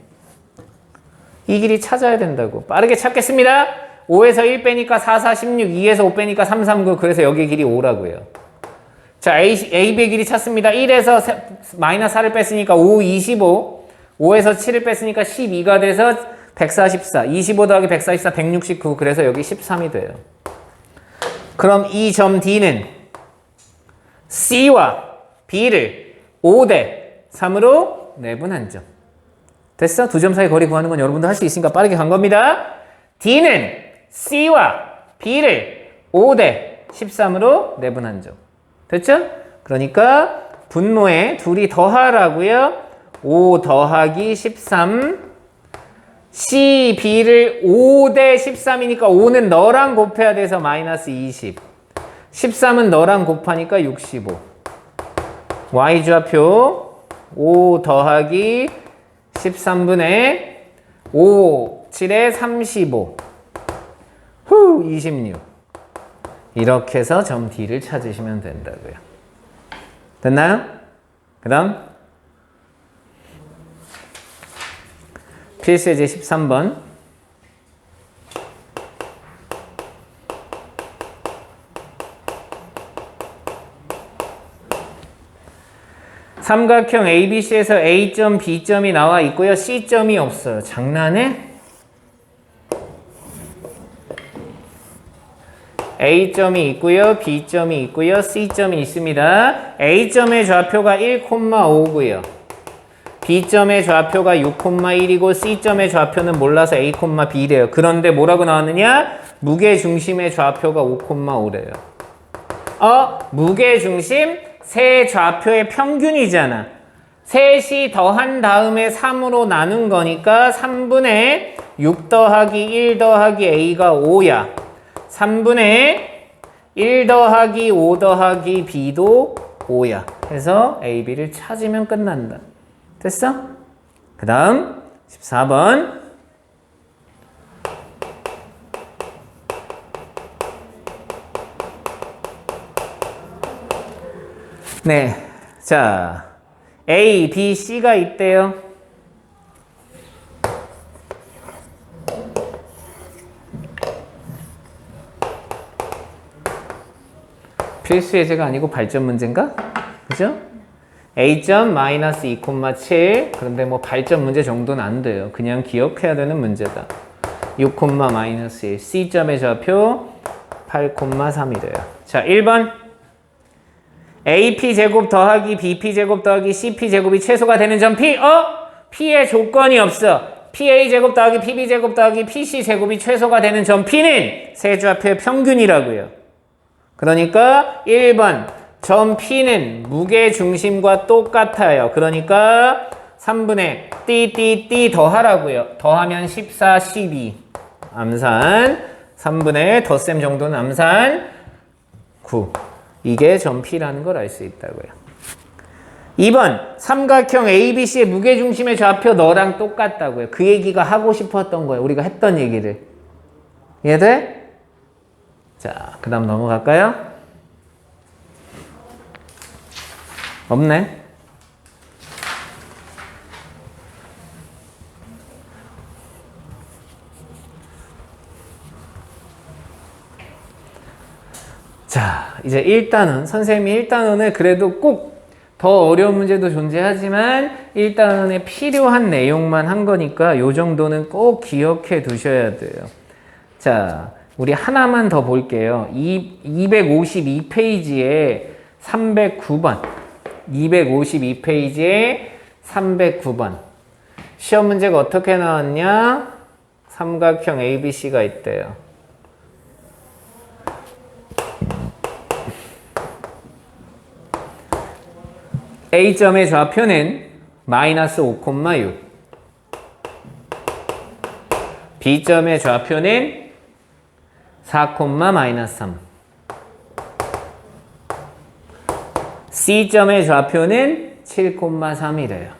이 길이 찾아야 된다고. 빠르게 찾겠습니다. 5에서 1 빼니까 4, 4, 16, 2에서 5 빼니까 3, 3, 9. 그래서 여기 길이 5라고요. 자, AB의 길이 찾습니다. 1에서 마이너스 4를 뺐으니까 5, 25. 5에서 7을 뺐으니까 12가 돼서 144. 25 더하기 144, 169. 그래서 여기 13이 돼요. 그럼 이 점 D는 C와 B를 5대 3으로 내분한 점. 됐어? 두 점 사이 거리 구하는 건 여러분도 할 수 있으니까 빠르게 간 겁니다. D는 C와 B를 5대 13으로 내분한 점. 됐죠? 그러니까 분모에 둘이 더하라고요. 5 더하기 13 C, B를 5대 13이니까 5는 너랑 곱해야 돼서 마이너스 20 13은 너랑 곱하니까 65 Y좌표 5 더하기 13분의 5, 7에 35 26 이렇게 해서 점 D를 찾으시면 된다고요. 됐나요? 그 다음 필수 예제 13번 삼각형 ABC에서 A점, B점이 나와 있고요. C점이 없어요. 장난해? A점이 있고요. B점이 있고요. C점이 있습니다. A점의 좌표가 1,5고요. B점의 좌표가 6,1이고 C점의 좌표는 몰라서 A, B래요. 그런데 뭐라고 나왔느냐? 무게중심의 좌표가 5,5래요. 무게중심 세 좌표의 평균이잖아. 셋이 더한 다음에 3으로 나눈 거니까 3분의 6 더하기 1 더하기 A가 5야. 3분의 1 더하기 5 더하기 B도 5야. 해서 A, B를 찾으면 끝난다. 됐어? 그 다음 14번 네, 자 A, B, C가 있대요. 필수 예제가 아니고 발전 문제인가? 그죠? A점 마이너스 2,7 그런데 뭐 발전 문제 정도는 안 돼요. 그냥 기억해야 되는 문제다. 6, 마이너스 1 C점의 좌표 8,3이래요. 자 1번 AP제곱 더하기 BP제곱 더하기 CP제곱이 최소가 되는 점 P P의 조건이 없어. PA제곱 더하기 PB제곱 더하기 PC제곱이 최소가 되는 점 P는 세 좌표의 평균이라고요. 그러니까 1번 점 P는 무게중심과 똑같아요. 그러니까 3분의 띠 더하라고요. 더하면 14, 12 암산 3분의 덧셈 정도는 암산 9 이게 점 P라는 걸 알 수 있다고요. 2번 삼각형 ABC의 무게중심의 좌표 너랑 똑같다고요. 그 얘기가 하고 싶었던 거예요. 우리가 했던 얘기를. 이해돼? 자, 그 다음 넘어갈까요? 없네. 자, 이제 1단원. 선생님이 1단원을 그래도 꼭 더 어려운 문제도 존재하지만 1단원에 필요한 내용만 한 거니까 요 정도는 꼭 기억해 두셔야 돼요. 자, 우리 하나만 더 볼게요. 252페이지에 309번. 252페이지에 309번. 시험 문제가 어떻게 나왔냐? 삼각형 ABC가 있대요. A점의 좌표는 마이너스 5,6. B점의 좌표는 4,-3. C점의 좌표는 7,3이래요.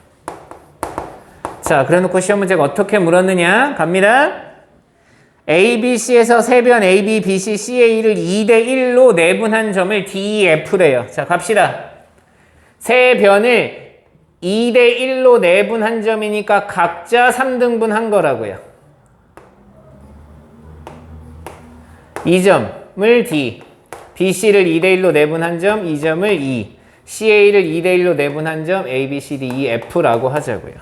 자, 그래놓고 시험 문제가 어떻게 물었느냐? 갑니다. A, B, C에서 세 변 A, B, B, C, CA를 2대1로 내분한 점을 DEF래요. 자, 갑시다. 세 변을 2대1로 내분한 점이니까 각자 3등분 한 거라고요. 이 점을 D, BC를 2대1로 내분한 점, 이 점을 E, CA를 2대1로 내분한 점, A, B, C, D, E, F라고 하자고요.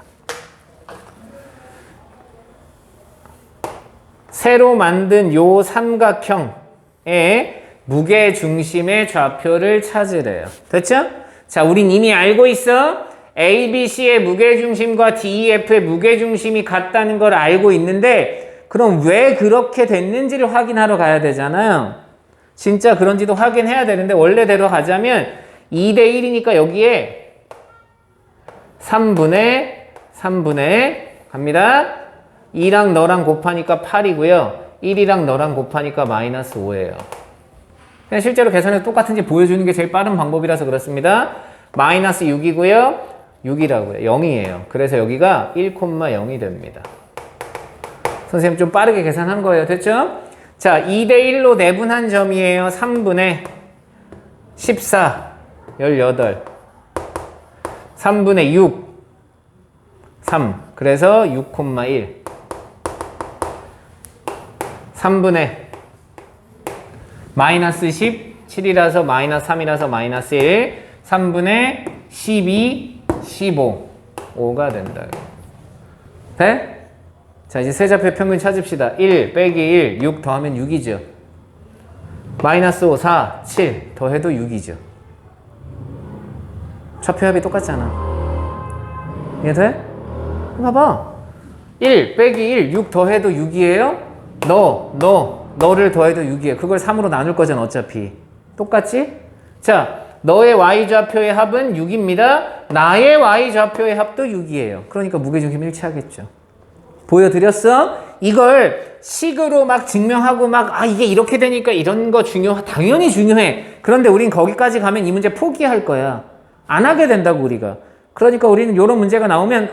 새로 만든 요 삼각형의 무게중심의 좌표를 찾으래요. 됐죠? 자, 우린 이미 알고 있어. A, B, C의 무게중심과 D, E, F의 무게중심이 같다는 걸 알고 있는데 그럼 왜 그렇게 됐는지를 확인하러 가야 되잖아요. 진짜 그런지도 확인해야 되는데 원래대로 가자면 2대1이니까 여기에 3분의 갑니다. 2랑 너랑 곱하니까 8이고요. 1이랑 너랑 곱하니까 마이너스 5예요. 그냥 실제로 계산해서 똑같은지 보여주는 게 제일 빠른 방법이라서 그렇습니다. 마이너스 6이고요. 6이라고요. 0이에요. 그래서 여기가 1,0이 됩니다. 선생님 좀 빠르게 계산한 거예요. 됐죠? 자, 2대1로 내분한 점이에요. 3분의 14, 18. 3분의 6, 3. 그래서 6,1. 3분의 마이너스 10, 7이라서 마이너스 3이라서 마이너스 1. 3분의 12, 15. 5가 된다. 돼? 자, 이제 세 좌표의 평균 찾읍시다. 1 빼기 1, 6 더하면 6이죠. 마이너스 5, 4, 7 더해도 6이죠. 좌표 합이 똑같잖아. 이해돼? 봐봐. 1 빼기 1, 6 더해도 6이에요? 너를 더해도 6이에요. 그걸 3으로 나눌 거잖아, 어차피. 똑같지? 자, 너의 y좌표의 합은 6입니다. 나의 y좌표의 합도 6이에요. 그러니까 무게중심 일치하겠죠. 보여드렸어? 이걸 식으로 막 증명하고 이게 이렇게 되니까 이런 거 당연히 중요해. 그런데 우린 거기까지 가면 이 문제 포기할 거야. 안 하게 된다고, 우리가. 그러니까 우리는 이런 문제가 나오면,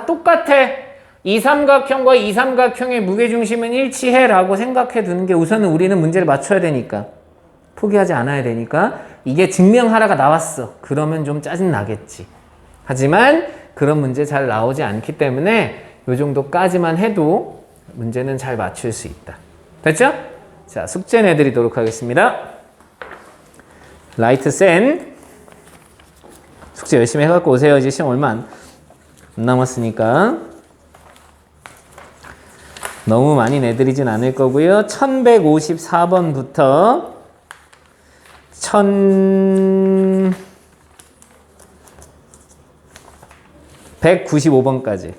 똑같아. 이 삼각형과 이 삼각형의 무게중심은 일치해 라고 생각해 두는 게 우선은 우리는 문제를 맞춰야 되니까. 포기하지 않아야 되니까. 이게 증명하라가 나왔어. 그러면 좀 짜증 나겠지. 하지만 그런 문제 잘 나오지 않기 때문에 이 정도까지만 해도 문제는 잘 맞출 수 있다. 됐죠? 자, 숙제 내드리도록 하겠습니다. 라이트 센 숙제 열심히 해갖고 오세요. 이제 시험 얼마 안 남았으니까. 너무 많이 내드리진 않을 거고요. 1154번부터 1195번까지.